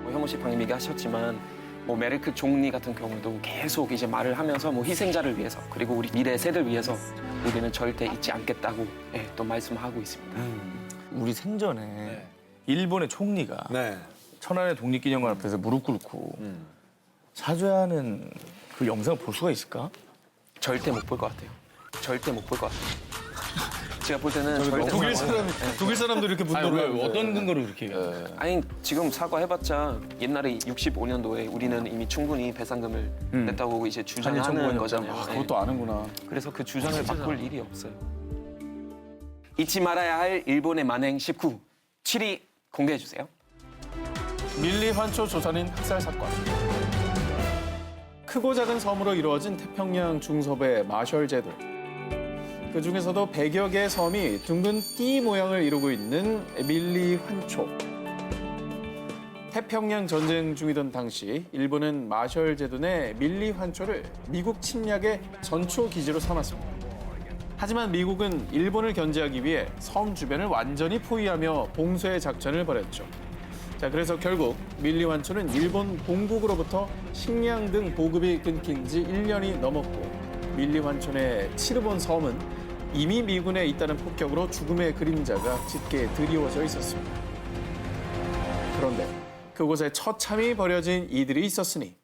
[SPEAKER 5] 뭐 형우 씨 방금 얘기하셨지만 뭐 메르켈 총리 같은 경우도 계속 이제 말을 하면서 뭐 희생자를 위해서 그리고 우리 미래 세대를 위해서 우리는 절대 잊지 않겠다고 또 말씀하고 있습니다.
[SPEAKER 1] 우리 생전에 일본의 총리가
[SPEAKER 2] 네.
[SPEAKER 1] 천안의 독립기념관 앞에서 무릎 꿇고 사죄하는 그 영상을 볼 수가 있을까?
[SPEAKER 5] 절대 못 볼 것 같아요. 절대 못 볼 것 같아요. 제가 볼 때는 절대
[SPEAKER 3] 독일 사람도 이렇게 분노를 하는데.
[SPEAKER 1] 어떤 근거로 그렇게 얘기해요?
[SPEAKER 5] 아니 지금 사과해봤자 옛날에 65년도에 우리는 이미 충분히 배상금을 냈다고 이제 주장하는
[SPEAKER 1] 청구원이었잖아요.
[SPEAKER 5] 거잖아요.
[SPEAKER 3] 아, 그것도 아는구나.
[SPEAKER 5] 그래서 그 주장을 바꿀 일이 없어요. 잊지 말아야 할 일본의 만행 19, 7위 공개해 주세요.
[SPEAKER 3] 밀리 환초 조선인 학살 사건. 크고 작은 섬으로 이루어진 태평양 중섭의 마셜 제도. 그 중에서도 100여 개의 섬이 둥근 띠 모양을 이루고 있는 밀리 환초. 태평양 전쟁 중이던 당시 일본은 마셜 제도 내 밀리 환초를 미국 침략의 전초 기지로 삼았습니다. 하지만 미국은 일본을 견제하기 위해 섬 주변을 완전히 포위하며 봉쇄 작전을 벌였죠. 자, 그래서 결국 밀리 환초는 일본 본국으로부터 식량 등 보급이 끊긴 지 1년이 넘었고 밀리 환초 내 치르본 섬은 이미 미군에 있다는 폭격으로 죽음의 그림자가 짙게 드리워져 있었습니다. 그런데 그곳에 처참히 버려진 이들이 있었으니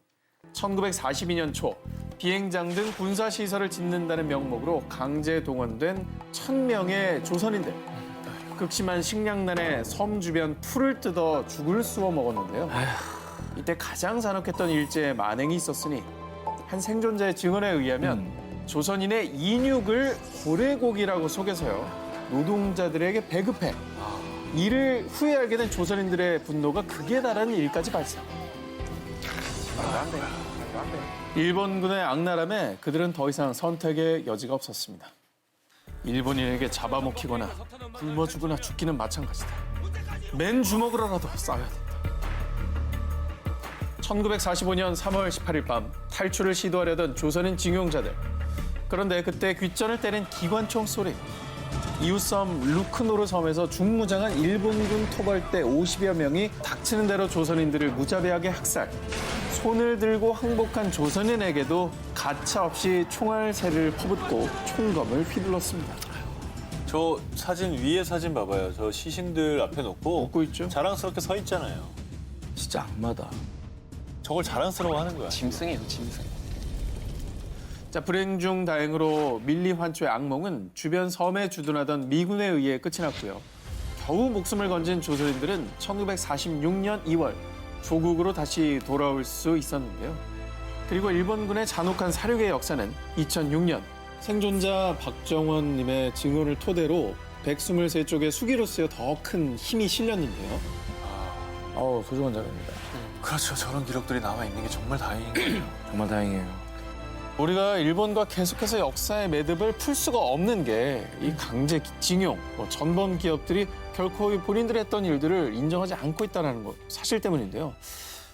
[SPEAKER 3] 1942년 초 비행장 등 군사시설을 짓는다는 명목으로 강제 동원된 1,000명의 조선인들. 극심한 식량난에 섬 주변 풀을 뜯어 죽을 쑤어 먹었는데요. 이때 가장 잔혹했던 일제의 만행이 있었으니 한 생존자의 증언에 의하면 조선인의 인육을 고래고기라고 속여서요. 노동자들에게 배급해 이를 후에 알게 된 조선인들의 분노가 극에 달하는 일까지 발생.
[SPEAKER 5] 말도 안 돼요.
[SPEAKER 3] 일본군의 악랄함에 그들은 더 이상 선택의 여지가 없었습니다. 일본인에게 잡아먹히거나 굶어 죽거나 죽기는 마찬가지다. 맨 주먹으로라도 싸워야 된다. 1945년 3월 18일 밤 탈출을 시도하려던 조선인 징용자들. 그런데 그때 귓전을 때린 기관총 소리. 이웃섬 루크노르 섬에서 중무장한 일본군 토벌대 50여 명이 닥치는 대로 조선인들을 무자비하게 학살. 손을 들고 항복한 조선인에게도 가차없이 총알새를 퍼붓고 총검을 휘둘렀습니다.
[SPEAKER 2] 저 사진 위에 사진 봐봐요. 저 시신들 앞에 놓고
[SPEAKER 3] 웃고 있죠?
[SPEAKER 2] 자랑스럽게 서 있잖아요.
[SPEAKER 1] 진짜 악마다.
[SPEAKER 2] 저걸 자랑스러워하는 거야.
[SPEAKER 5] 짐승이에요, 짐승.
[SPEAKER 3] 자, 불행 중 다행으로 밀리 환초의 악몽은 주변 섬에 주둔하던 미군에 의해 끝이 났고요. 겨우 목숨을 건진 조선인들은 1946년 2월 조국으로 다시 돌아올 수 있었는데요. 그리고 일본군의 잔혹한 사륙의 역사는 2006년 생존자 박정원님의 증언을 토대로 123쪽의 수기로 쓰여 더 큰 힘이 실렸는데요.
[SPEAKER 1] 소중한 자료입니다.
[SPEAKER 2] 그렇죠. 저런 기록들이 남아 있는 게 정말 다행인 거예요.
[SPEAKER 1] 정말 다행이에요.
[SPEAKER 3] 우리가 일본과 계속해서 역사의 매듭을 풀 수가 없는 게 이 강제 징용, 전범 기업들이 결코 본인들이 했던 일들을 인정하지 않고 있다는 것 사실 때문인데요.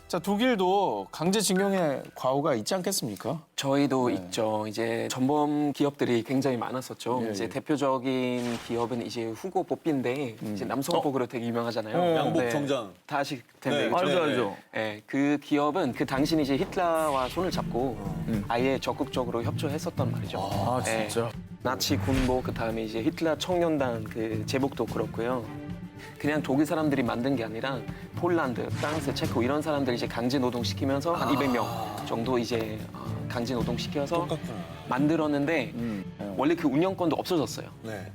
[SPEAKER 3] 자, 독일도 강제 징용의 과오가 있지 않겠습니까?
[SPEAKER 5] 저희도 있죠. 이제 전범 기업들이 굉장히 많았었죠.
[SPEAKER 3] 예,
[SPEAKER 5] 이제
[SPEAKER 3] 예.
[SPEAKER 5] 대표적인 기업은 이제 후고 보삐인데 이제 남성복으로 되게 유명하잖아요.
[SPEAKER 2] 양복
[SPEAKER 5] 네.
[SPEAKER 2] 정장.
[SPEAKER 5] 다 아실 텐데.
[SPEAKER 2] 네,
[SPEAKER 5] 그죠?
[SPEAKER 1] 알죠, 알죠.
[SPEAKER 5] 네, 그 기업은 그 당시 이제 히틀러와 손을 잡고 아예 적극적으로 협조했었단 말이죠.
[SPEAKER 1] 아,
[SPEAKER 5] 네.
[SPEAKER 1] 진짜?
[SPEAKER 5] 나치 군복 그다음에 이제 히틀러 청년단 그 제복도 그렇고요. 그냥 독일 사람들이 만든 게 아니라 폴란드, 프랑스, 체코 이런 사람들이 이제 강제 노동시키면서 한 200명 정도 이제 강제 노동시켜서
[SPEAKER 2] 똑같구나.
[SPEAKER 5] 만들었는데 원래 그 운영권도 없어졌어요.
[SPEAKER 2] 네.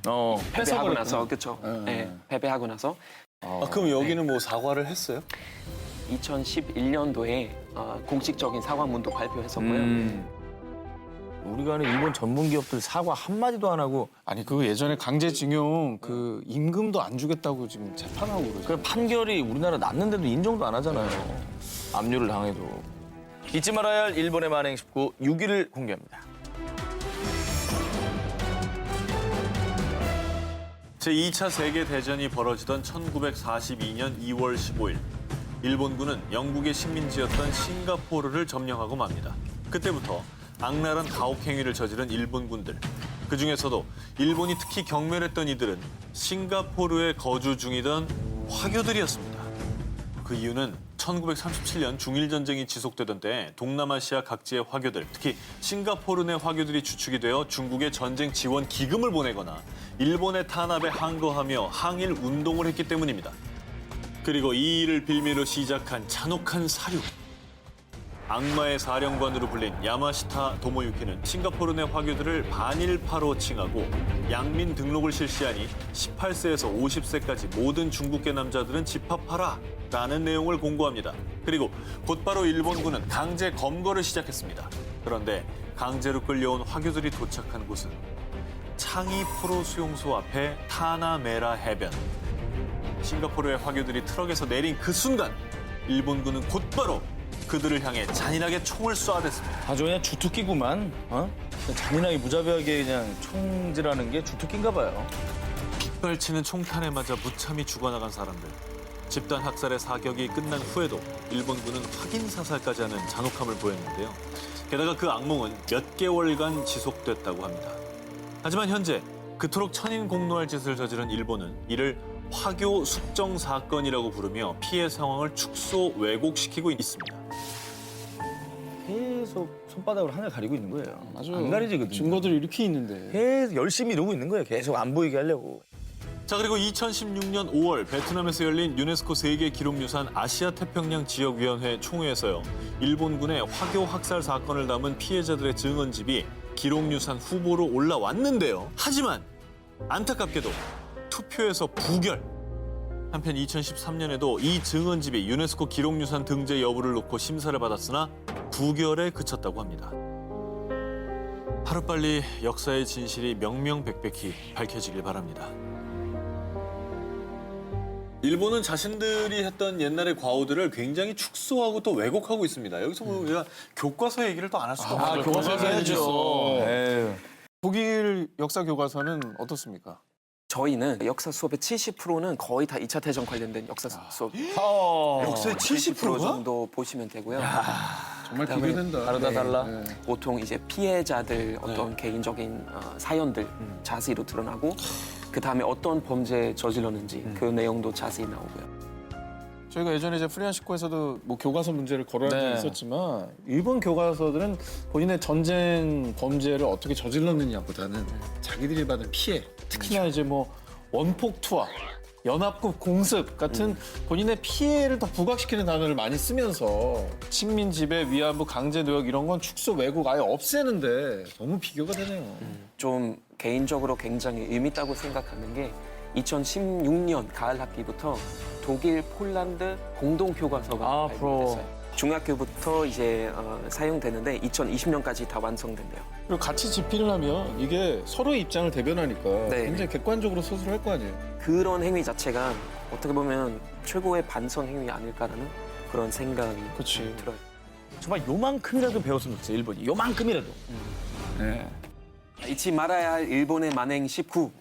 [SPEAKER 5] 패배하고 나서 그렇죠. 네, 패배하고 나서
[SPEAKER 2] 그럼 여기는 뭐 사과를 했어요?
[SPEAKER 5] 2011년도에 공식적인 사과문도 발표했었고요.
[SPEAKER 1] 우리가 아는 일본 전문 기업들 사과 한마디도 안 하고
[SPEAKER 3] 아니, 그 예전에 강제 징용 그 임금도 안 주겠다고 지금 재판하고 그러죠.
[SPEAKER 1] 그 판결이 우리나라 났는데도 인정도 안 하잖아요. 압류를 당해도. 잊지 말아야 할 일본의 만행 19, 6위를 공개합니다.
[SPEAKER 2] 제2차 세계대전이 벌어지던 1942년 2월 15일 일본군은 영국의 식민지였던 싱가포르를 점령하고 맙니다. 그때부터 악랄한 가혹 행위를 저지른 일본군들. 그중에서도 일본이 특히 경멸했던 이들은 싱가포르에 거주 중이던 화교들이었습니다. 그 이유는 1937년 중일전쟁이 지속되던 때 동남아시아 각지의 화교들, 특히 싱가포르 내 화교들이 주축이 되어 중국에 전쟁 지원 기금을 보내거나 일본의 탄압에 항거하며 항일 운동을 했기 때문입니다. 그리고 이 일을 빌미로 시작한 잔혹한 사륙. 악마의 사령관으로 불린 야마시타 도모유키는 싱가포르 내 화교들을 반일파로 칭하고 양민 등록을 실시하니 18세에서 50세까지 모든 중국계 남자들은 집합하라 라는 내용을 공고합니다. 그리고 곧바로 일본군은 강제 검거를 시작했습니다. 그런데 강제로 끌려온 화교들이 도착한 곳은 창이프로 수용소 앞에 타나메라 해변. 싱가포르의 화교들이 트럭에서 내린 그 순간 일본군은 곧바로 그들을 향해 잔인하게 총을 쏴댔습니다.
[SPEAKER 1] 아주 그냥 주특기구만. 그냥 잔인하게 무자비하게 그냥 총질하는 게 주특기인가 봐요.
[SPEAKER 2] 빗발치는 총탄에 맞아 무참히 죽어나간 사람들. 집단 학살의 사격이 끝난 후에도 일본군은 확인 사살까지 하는 잔혹함을 보였는데요. 게다가 그 악몽은 몇 개월간 지속됐다고 합니다. 하지만 현재 그토록 천인공노할 짓을 저지른 일본은 이를 화교 숙정 사건이라고 부르며 피해 상황을 축소 왜곡시키고 있습니다.
[SPEAKER 1] 계속 손바닥으로 하늘 가리고 있는 거예요.
[SPEAKER 3] 맞아요.
[SPEAKER 1] 안 가리지거든요.
[SPEAKER 3] 증거들이 이렇게 있는데.
[SPEAKER 1] 계속 열심히 이러고 있는 거예요. 계속 안 보이게 하려고.
[SPEAKER 2] 자, 그리고 2016년 5월 베트남에서 열린 유네스코 세계 기록유산 아시아 태평양 지역위원회 총회에서요. 일본군의 화교 학살 사건을 담은 피해자들의 증언집이 기록유산 후보로 올라왔는데요. 하지만 안타깝게도 투표에서 부결. 한편 2013년에도 이 증언집이 유네스코 기록유산 등재 여부를 놓고 심사를 받았으나 부결에 그쳤다고 합니다. 하루빨리 역사의 진실이 명명백백히 밝혀지길 바랍니다. 일본은 자신들이 했던 옛날의 과오들을 굉장히 축소하고 또 왜곡하고 있습니다. 여기서 뭐 우리가 교과서 얘기를 또 안 할 수가 없죠.
[SPEAKER 3] 교과서 해야죠.
[SPEAKER 1] 에휴.
[SPEAKER 3] 독일 역사 교과서는 어떻습니까?
[SPEAKER 5] 저희는 역사 수업의 70%는 거의 다 2차 대전 관련된 역사 수업.
[SPEAKER 2] 역사의
[SPEAKER 5] 70% 정도 보시면 되고요.
[SPEAKER 3] 정말
[SPEAKER 5] 그다음에
[SPEAKER 3] 기대된다.
[SPEAKER 1] 다르다
[SPEAKER 5] 네.
[SPEAKER 1] 달라.
[SPEAKER 5] 보통 이제 피해자들 어떤 개인적인 사연들 자세히로 드러나고 그 다음에 어떤 범죄 저질렀는지 그 내용도 자세히 나오고요.
[SPEAKER 3] 저희가 예전에 이제 프리한 식구에서도 뭐 교과서 문제를 거론한 적이
[SPEAKER 1] 네.
[SPEAKER 3] 있었지만 일본 교과서들은 본인의 전쟁 범죄를 어떻게 저질렀느냐보다는 자기들이 받은 피해, 특히나 이제 뭐 원폭 투하, 연합국 공습 같은 본인의 피해를 더 부각시키는 단어를 많이 쓰면서 식민 지배, 위안부, 강제 노역 이런 건 축소, 왜곡 아예 없애는데 너무 비교가 되네요.
[SPEAKER 5] 좀 개인적으로 굉장히 의미 있다고 생각하는 게 2016년 가을 학기부터 독일, 폴란드 공동 교과서가 발표됐어요. 중학교부터 이제 사용되는데 2020년까지 다 완성된대요.
[SPEAKER 3] 그리고 같이 집필을 하면 이게 서로의 입장을 대변하니까
[SPEAKER 5] 네.
[SPEAKER 3] 굉장히 객관적으로 서술을 할 거 아니에요.
[SPEAKER 5] 그런 행위 자체가 어떻게 보면 최고의 반성 행위 아닐까라는 그런 생각이
[SPEAKER 3] 그치.
[SPEAKER 5] 들어요.
[SPEAKER 1] 정말 요만큼이라도 배웠으면 좋겠어요, 일본이. 요만큼이라도. 네.
[SPEAKER 5] 잊지 말아야 할 일본의 만행 19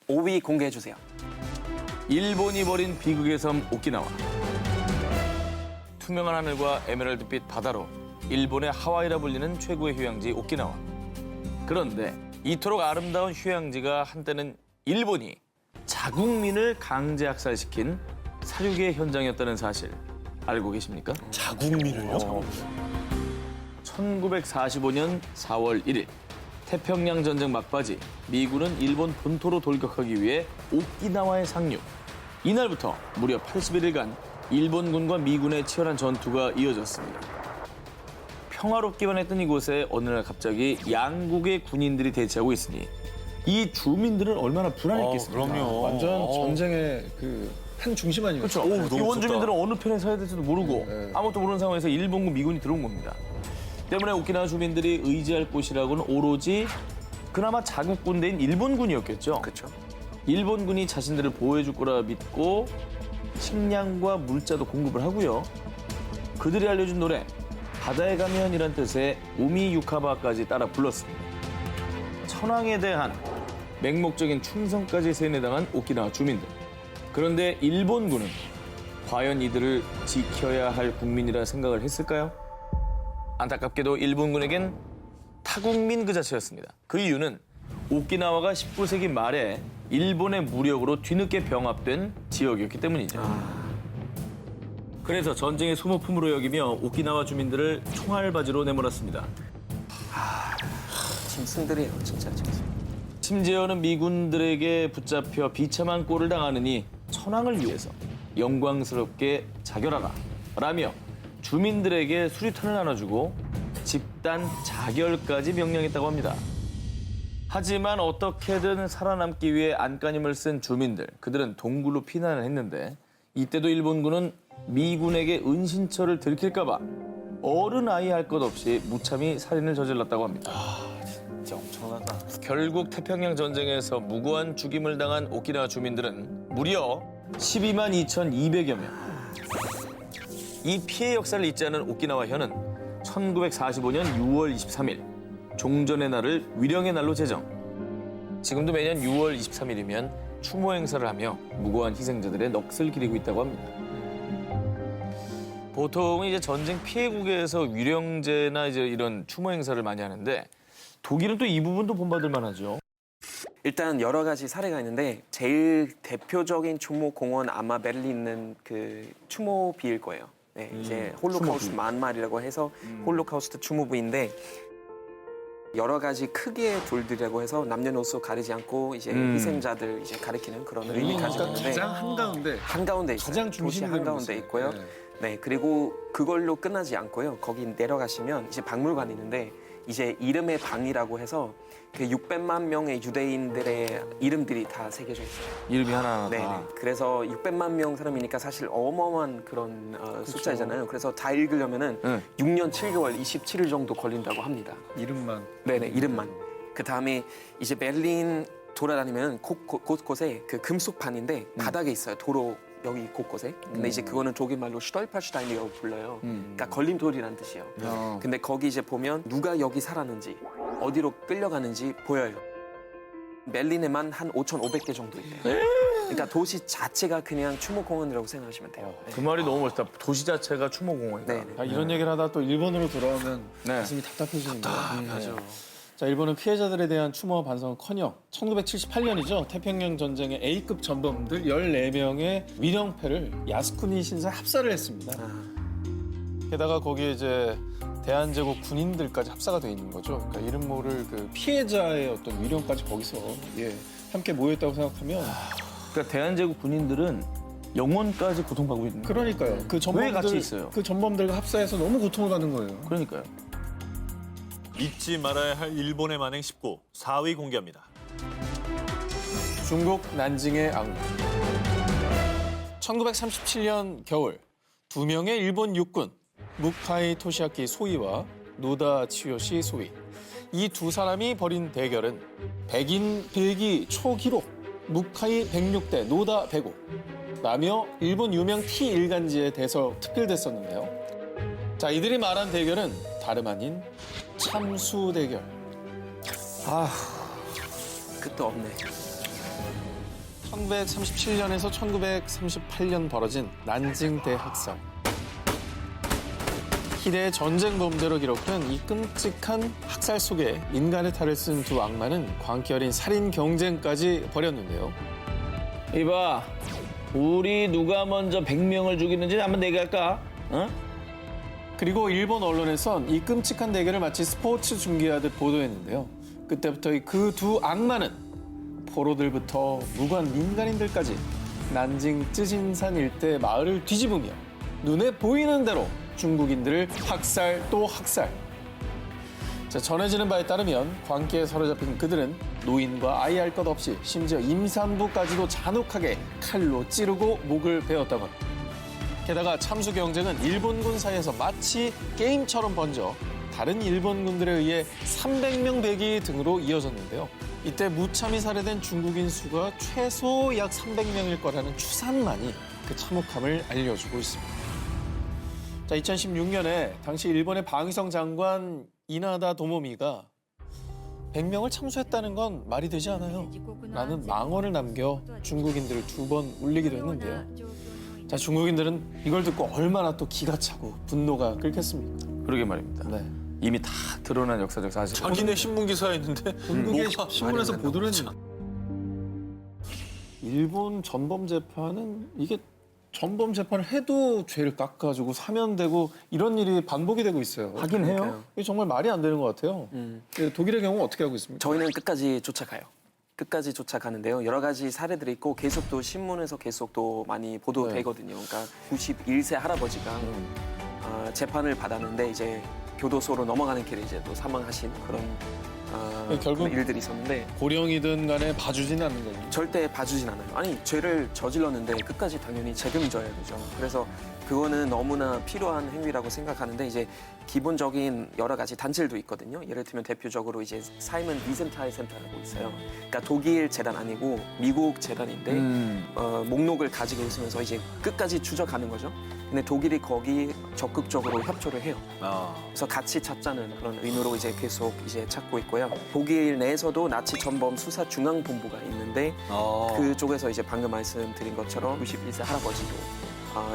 [SPEAKER 5] 5위 공개해 주세요.
[SPEAKER 1] 일본이 버린 비극의 섬 오키나와. 투명한 하늘과 에메랄드빛 바다로 일본의 하와이라 불리는 최고의 휴양지 오키나와. 그런데 이토록 아름다운 휴양지가 한때는 일본이 자국민을 강제 학살시킨 사륙의 현장이었다는 사실 알고 계십니까?
[SPEAKER 2] 자국민을요?
[SPEAKER 1] 1945년 4월 1일 태평양 전쟁 막바지 미군은 일본 본토로 돌격하기 위해 오키나와에 상륙. 이날부터 무려 81일간 일본군과 미군의 치열한 전투가 이어졌습니다. 평화롭기만 했던 이곳에 어느 날 갑자기 양국의 군인들이 대치하고 있으니 이 주민들은 얼마나 불안했겠습니까?
[SPEAKER 2] 그럼요.
[SPEAKER 3] 완전 전쟁의 그 한 중심 아니겠죠?
[SPEAKER 1] 그렇죠. 이 원주민들은 어느 편에 서야 될지도 모르고
[SPEAKER 3] 네.
[SPEAKER 1] 아무것도 모르는 상황에서 일본군 미군이 들어온 겁니다. 때문에 오키나와 주민들이 의지할 곳이라고는 오로지 그나마 자국 군대인 일본군이었겠죠.
[SPEAKER 5] 그렇죠.
[SPEAKER 1] 일본군이 자신들을 보호해줄 거라 믿고 식량과 물자도 공급을 하고요. 그들이 알려준 노래 바다에 가면이란 뜻의 우미 유카바까지 따라 불렀습니다. 천황에 대한 맹목적인 충성까지 세뇌당한 오키나와 주민들. 그런데 일본군은 과연 이들을 지켜야 할 국민이라 생각을 했을까요? 안타깝게도 일본군에겐 타국민 그 자체였습니다. 그 이유는 오키나와가 19세기 말에 일본의 무력으로 뒤늦게 병합된 지역이었기 때문이죠. 그래서 전쟁의 소모품으로 여기며 오키나와 주민들을 총알바지로 내몰았습니다.
[SPEAKER 5] 짐승들이에요, 진짜 짐승.
[SPEAKER 1] 심지어는 미군들에게 붙잡혀 비참한 꼴을 당하느니 천황을 위해서 영광스럽게 자결하라 라며 주민들에게 수류탄을 나눠주고 집단 자결까지 명령했다고 합니다. 하지만 어떻게든 살아남기 위해 안간힘을 쓴 주민들, 그들은 동굴로 피난을 했는데 이때도 일본군은 미군에게 은신처를 들킬까 봐 어른 아이 할 것 없이 무참히 살인을 저질렀다고 합니다.
[SPEAKER 2] 진짜 엄청나다.
[SPEAKER 1] 결국 태평양 전쟁에서 무고한 죽임을 당한 오키나와 주민들은 무려 12만 2,200여 명. 이 피해 역사를 잊지 않은 오키나와현은 1945년 6월 23일 종전의 날을 위령의 날로 제정. 지금도 매년 6월 23일이면 추모 행사를 하며 무고한 희생자들의 넋을 기리고 있다고 합니다. 보통은 이제 전쟁 피해국에서 위령제나 이제 이런 추모 행사를 많이 하는데 독일은 또 이 부분도 본받을 만하죠.
[SPEAKER 5] 일단 여러 가지 사례가 있는데 제일 대표적인 추모 공원 아마 베를린 있는 그 추모비일 거예요. 네, 이제 홀로카우스트 만말이라고 해서 홀로카우스트 추모부인데 여러 가지 크기의 돌들이라고 해서 남녀노소 가리지 않고 이제 희생자들 이제 가리키는 그런 의미 가지고 있는데
[SPEAKER 3] 가장 한가운데
[SPEAKER 5] 한가운데 있어요.
[SPEAKER 3] 가장
[SPEAKER 5] 도시
[SPEAKER 3] 중심에
[SPEAKER 5] 한가운데 있고요. 네, 그리고 그걸로 끝나지 않고요. 거기 내려가시면 이제 박물관이 있는데 이제 이름의 방이라고 해서 그 600만 명의 유대인들의 이름들이 다 새겨져 있어요.
[SPEAKER 1] 이름이 하나하나
[SPEAKER 5] 네,
[SPEAKER 1] 다.
[SPEAKER 5] 그래서 600만 명 사람이니까 사실 어마어마한 그런 숫자잖아요. 그래서 다 읽으려면은
[SPEAKER 1] 네.
[SPEAKER 5] 6년 7개월 27일 정도 걸린다고 합니다.
[SPEAKER 3] 이름만.
[SPEAKER 5] 네네, 이름만. 그 다음에 이제 베를린 돌아다니면 곳곳에 그 금속판인데 바닥에 있어요. 도로 여기 곳곳에. 근데 이제 그거는 독일 말로 슈톨퍼슈타인이라고 불러요. 그러니까 걸림돌이란 뜻이에요. 근데 거기 이제 보면 누가 여기 살았는지 어디로 끌려가는지 보여요. 벨린에만 한 5,500개 정도 있대요. 그러니까 도시 자체가 그냥 추모공원이라고 생각하시면 돼요.
[SPEAKER 1] 그 말이 너무 멋있다. 도시 자체가 추모공원이다.
[SPEAKER 5] 네.
[SPEAKER 3] 아, 이런 얘기를 하다 또 일본으로 돌아오면
[SPEAKER 1] 네.
[SPEAKER 3] 가슴이 답답해지는 거예요. 자, 일본은 피해자들에 대한 추모와 반성은커녕 1978년이죠. 태평양 전쟁의 A급 전범들 14명의 위령패를 야스쿠니 신사에 합사를 했습니다. 게다가 거기에 이제 대한제국 군인들까지 합사가 돼 있는 거죠. 그러니까 이름 모를 그 피해자의 어떤 위령까지 거기서 함께 모였다고 생각하면
[SPEAKER 1] 그러니까 대한제국 군인들은 영원까지 고통받고 있는 거예요.
[SPEAKER 3] 그러니까요. 그 전범들,
[SPEAKER 1] 왜 같이 있어요?
[SPEAKER 3] 그 전범들과 합사해서 너무 고통을 받는 거예요.
[SPEAKER 1] 그러니까요.
[SPEAKER 2] 잊지 말아야 할 일본의 만행 19, 4위 공개합니다.
[SPEAKER 3] 중국 난징의 악몽. 1937년 겨울 2명의 일본 육군 무카이 토시아키 소위와 노다 치요시 소위 이 두 사람이 벌인 대결은 백인 빌기 초기록 무카이 106대 노다 105 라며 일본 유명 T일간지에 대서 특필됐었는데요. 자, 이들이 말한 대결은 다름 아닌 참수 대결.
[SPEAKER 5] 끝도 없네.
[SPEAKER 3] 1937년에서 1938년 벌어진 난징 대학살. 희대의 전쟁 범죄로 기록된 이 끔찍한 학살 속에 인간의 탈을 쓴 두 악마는 광기 어린 살인 경쟁까지 벌였는데요.
[SPEAKER 1] 이봐, 우리 누가 먼저 100명을 죽이는지 한번 내기할까? 어?
[SPEAKER 3] 그리고 일본 언론에선 이 끔찍한 대결을 마치 스포츠 중계하듯 보도했는데요. 그때부터 그 두 악마는 포로들부터 무관 민간인들까지 난징 쯔신산 일대 마을을 뒤집으며 눈에 보이는 대로 중국인들을 학살 또 학살. 자, 전해지는 바에 따르면 광기에 사로잡힌 그들은 노인과 아이 할 것 없이 심지어 임산부까지도 잔혹하게 칼로 찌르고 목을 베었다고 합니다. 게다가 참수 경쟁은 일본군 사이에서 마치 게임처럼 번져 다른 일본군들에 의해 300명 배기 등으로 이어졌는데요. 이때 무참히 살해된 중국인 수가 최소 약 300명일 거라는 추산만이 그 참혹함을 알려주고 있습니다. 자, 2016년에 당시 일본의 방위성 장관 이나다 도모미가 100명을 참수했다는 건 말이 되지 않아요. 라는 망언을 남겨 중국인들을 2번 울리기도 했는데요. 자, 중국인들은 이걸 듣고 얼마나 또 기가 차고 분노가 끓겠습니까?
[SPEAKER 1] 그러게 말입니다.
[SPEAKER 3] 네.
[SPEAKER 1] 이미 다 드러난 역사적 사실.
[SPEAKER 2] 자기네 신문 기사에 있는데
[SPEAKER 3] 중국의
[SPEAKER 2] 뭐가
[SPEAKER 3] 신문에서
[SPEAKER 5] 말이 안
[SPEAKER 3] 보도를 했는데 일본 전범 재판은 이게 전범 재판을 해도 죄를 깎아주고 사면되고 이런 일이 반복이 되고 있어요.
[SPEAKER 1] 하긴 해요.
[SPEAKER 5] 그러니까요.
[SPEAKER 3] 이게 정말 말이 안 되는 것 같아요. 독일의 경우는 어떻게 하고 있습니까?
[SPEAKER 5] 저희는 끝까지 쫓아가요. 끝까지 쫓아가는데요. 여러 가지 사례들이 있고 계속 또 신문에서 계속 또 많이 보도되거든요. 그러니까 91세 할아버지가 재판을 받았는데 이제 교도소로 넘어가는 길에 이제 또 사망하신 그런
[SPEAKER 3] 결국
[SPEAKER 5] 그런 일들이 있었는데
[SPEAKER 3] 고령이든 간에 봐주지는 않는 거죠.
[SPEAKER 5] 절대 봐주진 않아요. 아니 죄를 저질렀는데 끝까지 당연히 책임져야 되죠. 그래서 그거는 너무나 필요한 행위라고 생각하는데 이제 기본적인 여러 가지 단체도 있거든요. 예를 들면 대표적으로 이제 사이먼 위센타일 센터라고 있어요. 그러니까 독일 재단 아니고 미국 재단인데 목록을 가지고 있으면서 이제 끝까지 추적하는 거죠. 근데 독일이 거기 적극적으로 협조를 해요. 그래서 같이 찾자는 그런 의미로 이제 계속 이제 찾고 있고요. 독일 내에서도 나치 전범 수사 중앙본부가 있는데 그쪽에서 이제 방금 말씀드린 것처럼 91세 할아버지도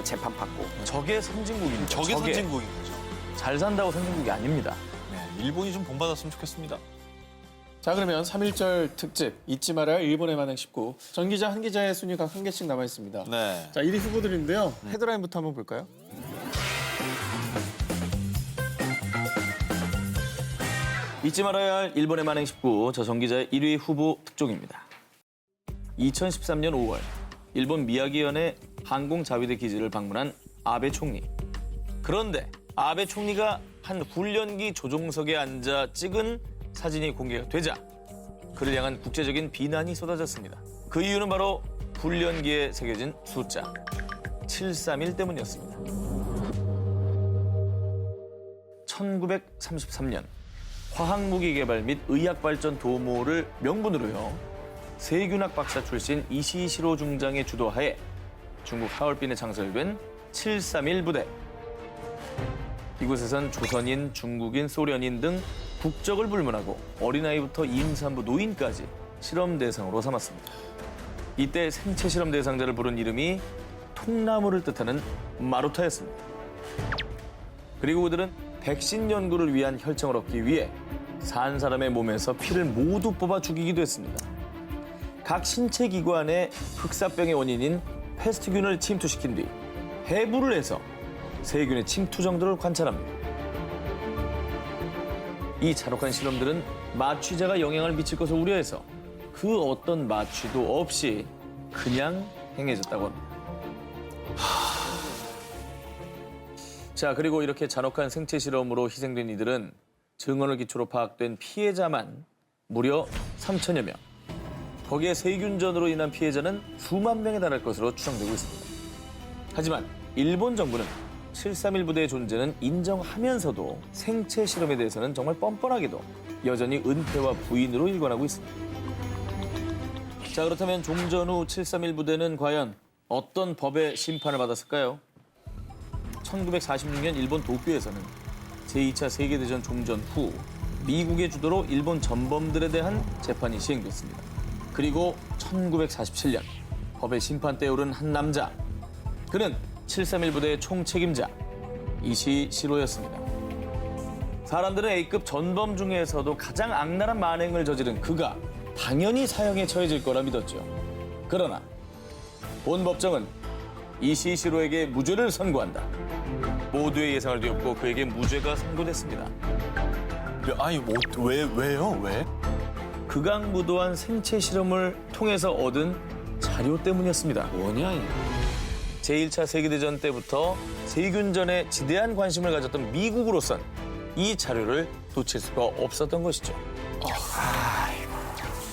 [SPEAKER 5] 재판받고.
[SPEAKER 1] 저게 선진국입니다.
[SPEAKER 2] 저게 선진국인 거죠.
[SPEAKER 1] 잘 산다고 선진국이 아닙니다.
[SPEAKER 2] 네, 일본이 좀 본받았으면 좋겠습니다.
[SPEAKER 3] 자, 그러면 3.1절 특집 잊지 말아야 할 일본의 만행 19. 전 기자, 한 기자의 순위 각 한 개씩 남아 있습니다.
[SPEAKER 2] 네.
[SPEAKER 3] 자, 1위 후보들인데요. 헤드라인부터 한번 볼까요?
[SPEAKER 1] 잊지 말아야 할 일본의 만행 19, 저 정 기자의 1위 후보 특종입니다. 2013년 5월, 일본 미야기현의 항공자위대 기지를 방문한 아베 총리. 그런데 아베 총리가 한 훈련기 조종석에 앉아 찍은 사진이 공개가 되자 그를 향한 국제적인 비난이 쏟아졌습니다. 그 이유는 바로 훈련기에 새겨진 숫자 731 때문이었습니다. 1933년 화학무기 개발 및 의학발전 도모를 명분으로요. 세균학 박사 출신 이시시로 중장의 주도하에 중국 하얼빈에 창설된 731 부대. 이곳에선 조선인, 중국인, 소련인 등 국적을 불문하고 어린아이부터 임산부, 노인까지 실험 대상으로 삼았습니다. 이때 생체 실험 대상자를 부른 이름이 통나무를 뜻하는 마루타였습니다. 그리고 그들은 백신 연구를 위한 혈청을 얻기 위해 산 사람의 몸에서 피를 모두 뽑아 죽이기도 했습니다. 각 신체 기관에 흑사병의 원인인 패스트균을 침투시킨 뒤 해부를 해서 세균의 침투 정도를 관찰합니다. 이 잔혹한 실험들은 마취제가 영향을 미칠 것을 우려해서 그 어떤 마취도 없이 그냥 행해졌다고 합니다. 자, 그리고 이렇게 잔혹한 생체 실험으로 희생된 이들은 증언을 기초로 파악된 피해자만 무려 3천여 명. 거기에 세균전으로 인한 피해자는 수만 명에 달할 것으로 추정되고 있습니다. 하지만 일본 정부는 731 부대의 존재는 인정하면서도 생체 실험에 대해서는 정말 뻔뻔하게도 여전히 은폐와 부인으로 일관하고 있습니다. 자, 그렇다면 종전 후 731 부대는 과연 어떤 법의 심판을 받았을까요? 1946년 일본 도쿄에서는 제2차 세계대전 종전 후 미국의 주도로 일본 전범들에 대한 재판이 시행됐습니다. 그리고 1947년 법의 심판대에 오른 한 남자. 그는 731 부대의 총책임자 이시 시로였습니다. 사람들은 A급 전범 중에서도 가장 악랄한 만행을 저지른 그가 당연히 사형에 처해질 거라 믿었죠. 그러나 본 법정은 이시 시로에게 무죄를 선고한다. 모두의 예상을 뒤엎고 그에게 무죄가 선고됐습니다.
[SPEAKER 2] 아니 왜요? 왜?
[SPEAKER 1] 극악무도한 생체 실험을 통해서 얻은 자료 때문이었습니다.
[SPEAKER 5] 뭐냐 이거.
[SPEAKER 1] 제1차 세계대전 때부터 세균전에 지대한 관심을 가졌던 미국으로선 이 자료를 놓칠 수가 없었던 것이죠.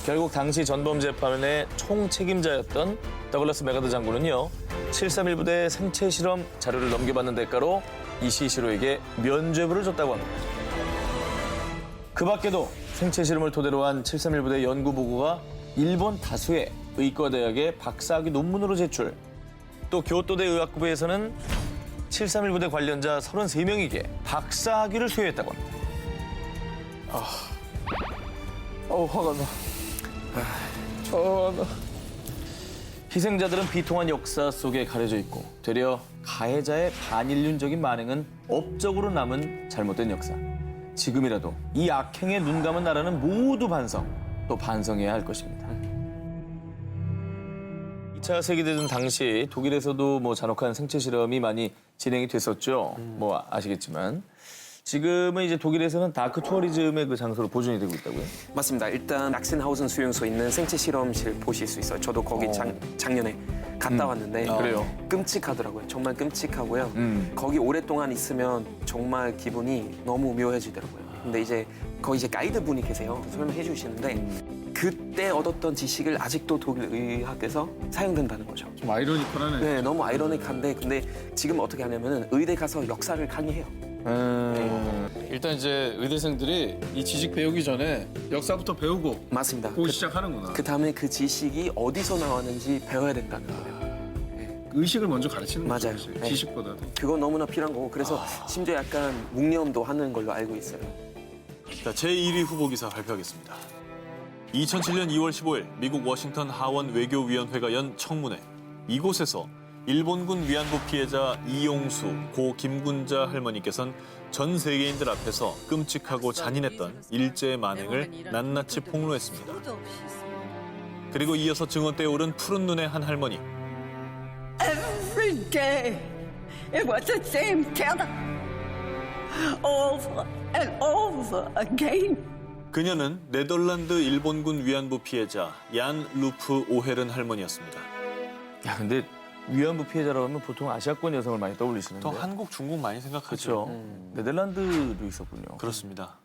[SPEAKER 1] 결국 당시 전범 재판의 총책임자였던 더글라스 메가더 장군은요, 731 부대의 생체 실험 자료를 넘겨받는 대가로 이시시로에게 면죄부를 줬다고 합니다. 그 밖에도 생체 실험을 토대로 한 731 부대 연구 보고가 일본 다수의 의과대학의 박사학위 논문으로 제출. 또 교토대 의학부에서는 731 부대 관련자 33명에게 박사학위를 수여했다고 합니다.
[SPEAKER 3] 화가 나.
[SPEAKER 1] 희생자들은 비통한 역사 속에 가려져 있고 되려 가해자의 반인륜적인 만행은 업적으로 남은 잘못된 역사. 지금이라도 이 악행에 눈 감은 나라는 모두 반성, 또 반성해야 할 것입니다. 2차 세계대전 당시 독일에서도 뭐 잔혹한 생체 실험이 많이 진행이 됐었죠. 뭐 아시겠지만. 지금은 이제 독일에서는 다크 투어리즘의 그 장소로 보존이 되고 있다고요?
[SPEAKER 5] 맞습니다. 일단 락센하우sen 수용소에 있는 생체 실험실 보실 수 있어요. 저도 거기 작년에 갔다 왔는데
[SPEAKER 1] 그래요?
[SPEAKER 5] 끔찍하더라고요. 정말 끔찍하고요. 거기 오랫동안 있으면 정말 기분이 너무 묘해지더라고요. 근데 이제 거기 이제 가이드 분이 계세요. 설명해 주시는데 그때 얻었던 지식을 아직도 독일 의학에서 사용된다는 거죠.
[SPEAKER 3] 좀 아이러니컬하네.
[SPEAKER 5] 네, 너무 아이러닉한데 근데 지금 어떻게 하냐면은 의대 가서 역사를 강의해요.
[SPEAKER 3] 일단 이제 의대생들이 이 지식 배우기 전에 역사부터 배우고
[SPEAKER 5] 맞습니다.
[SPEAKER 3] 보기 시작하는구나.
[SPEAKER 5] 그 다음에 그 지식이 어디서 나왔는지 배워야 된다는 거예요.
[SPEAKER 3] 의식을 먼저 가르치는 거죠.
[SPEAKER 5] 맞아요.
[SPEAKER 3] 사실.
[SPEAKER 5] 네.
[SPEAKER 3] 지식보다도.
[SPEAKER 5] 그거 너무나 필요한 거고 그래서 심지어 약간 묵념도 하는 걸로 알고 있어요.
[SPEAKER 2] 자, 제1위 후보 기사 발표하겠습니다. 2007년 2월 15일 미국 워싱턴 하원 외교위원회가 연 청문회. 이곳에서 일본군 위안부 피해자 이용수, 고 김군자 할머니께서는 전 세계인들 앞에서 끔찍하고 잔인했던 일제의 만행을 낱낱이 폭로했습니다. 그리고 이어서 증언대에 오른 푸른 눈의 한 할머니.
[SPEAKER 6] Every day it was the same terror over and over again.
[SPEAKER 2] 그녀는 네덜란드 일본군 위안부 피해자 얀 루프 오헤른 할머니였습니다.
[SPEAKER 1] 야, 근데 위안부 피해자라고 하면 보통 아시아권 여성을 많이 떠올리시는데.
[SPEAKER 2] 또 한국, 중국 많이 생각하죠.
[SPEAKER 1] 그렇죠. 네덜란드도 있었군요.
[SPEAKER 2] 그렇습니다.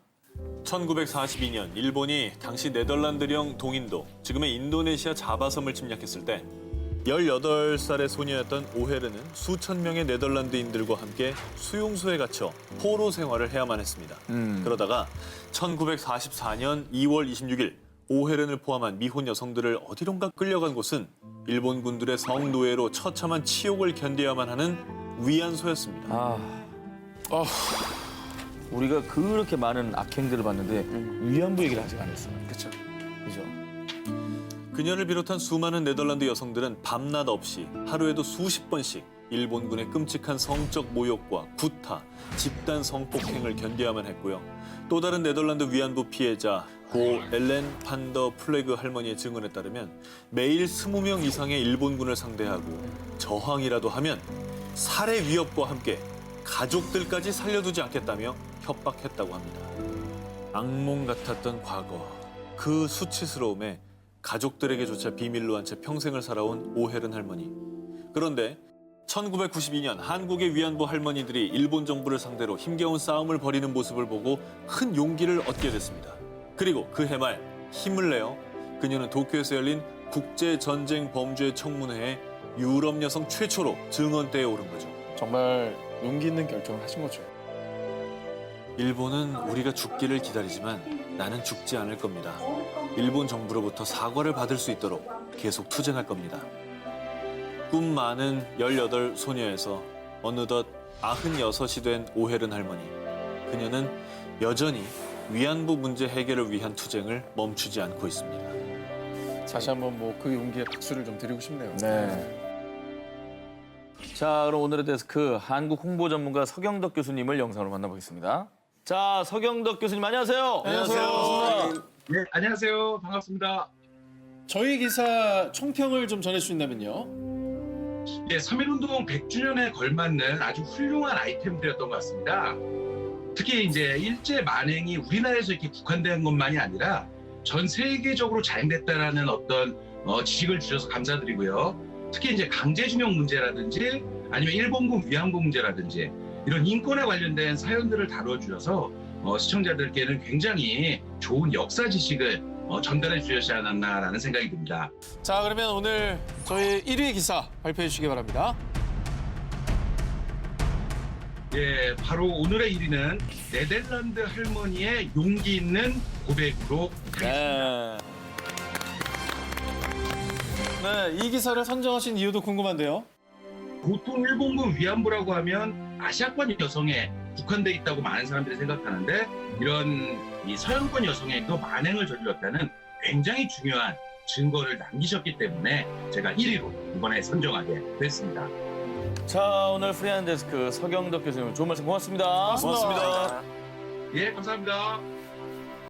[SPEAKER 2] 1942년 일본이 당시 네덜란드령 동인도, 지금의 인도네시아 자바섬을 침략했을 때 18살의 소녀였던 오헤르는 수천 명의 네덜란드인들과 함께 수용소에 갇혀 포로 생활을 해야만 했습니다. 그러다가 1944년 2월 26일 오헤렌을 포함한 미혼 여성들을 어디론가 끌려간 곳은 일본군들의 성노예로 처참한 치욕을 견뎌야만 하는 위안소였습니다.
[SPEAKER 1] 우리가 그렇게 많은 악행들을 봤는데 위안부 얘기를 아직 안 했어요.
[SPEAKER 5] 그렇죠.
[SPEAKER 1] 그죠?
[SPEAKER 2] 그녀를 비롯한 수많은 네덜란드 여성들은 밤낮 없이 하루에도 수십 번씩 일본군의 끔찍한 성적 모욕과 구타, 집단 성폭행을 견뎌야만 했고요. 또 다른 네덜란드 위안부 피해자 고 엘렌 판더 플레그 할머니의 증언에 따르면 매일 20명 이상의 일본군을 상대하고 저항이라도 하면 살해 위협과 함께 가족들까지 살려두지 않겠다며 협박했다고 합니다. 악몽 같았던 과거, 그 수치스러움에 가족들에게조차 비밀로 한 채 평생을 살아온 오헤른 할머니. 그런데 1992년 한국의 위안부 할머니들이 일본 정부를 상대로 힘겨운 싸움을 벌이는 모습을 보고 큰 용기를 얻게 됐습니다. 그리고 그 해말 힘을 내어 그녀는 도쿄에서 열린 국제전쟁범죄 청문회에 유럽 여성 최초로 증언대에 오른 거죠.
[SPEAKER 3] 정말 용기 있는 결정을 하신 거죠.
[SPEAKER 2] 일본은 우리가 죽기를 기다리지만 나는 죽지 않을 겁니다. 일본 정부로부터 사과를 받을 수 있도록 계속 투쟁할 겁니다. 꿈 많은 18 소녀에서 어느덧 96이 된 오헤른 할머니. 그녀는 여전히 위안부 문제 해결을 위한 투쟁을 멈추지 않고 있습니다.
[SPEAKER 3] 다시 한번 뭐 그 용기에 박수를 좀 드리고 싶네요.
[SPEAKER 1] 네. 자, 그럼 오늘의 데스크 한국 홍보 전문가 서경덕 교수님을 영상으로 만나보겠습니다. 자, 서경덕 교수님 안녕하세요.
[SPEAKER 3] 안녕하세요.
[SPEAKER 7] 네, 안녕하세요. 반갑습니다.
[SPEAKER 3] 저희 기사 총평을 좀 전해주신다면요.
[SPEAKER 7] 네, 3.1운동 100주년에 걸맞는 아주 훌륭한 아이템들이었던 것 같습니다. 특히 이제 일제 만행이 우리나라에서 이렇게 국한된 것만이 아니라 전 세계적으로 자행됐다라는 어떤 지식을 주셔서 감사드리고요. 특히 이제 강제징용 문제라든지 아니면 일본군 위안부 문제라든지 이런 인권에 관련된 사연들을 다뤄주셔서 시청자들께는 굉장히 좋은 역사 지식을 전달해 주셨지 않았나라는 생각이 듭니다.
[SPEAKER 3] 자, 그러면 오늘 저희 1위 기사 발표해 주시기 바랍니다.
[SPEAKER 7] 예, 바로 오늘의 1위는 네덜란드 할머니의 용기 있는 고백으로 하겠습니다.
[SPEAKER 3] 네, 이 기사를 선정하신 이유도 궁금한데요.
[SPEAKER 7] 보통 일본군 위안부라고 하면 아시아권 여성에 국한돼 있다고 많은 사람들이 생각하는데 이런 이 서양권 여성에도 만행을 저질렀다는 굉장히 중요한 증거를 남기셨기 때문에 제가 1위로 이번에 선정하게 됐습니다.
[SPEAKER 1] 자, 오늘 프리한 데스크 서경덕 교수님 좋은 말씀 고맙습니다.
[SPEAKER 3] 고맙습니다.
[SPEAKER 7] 예, 감사합니다.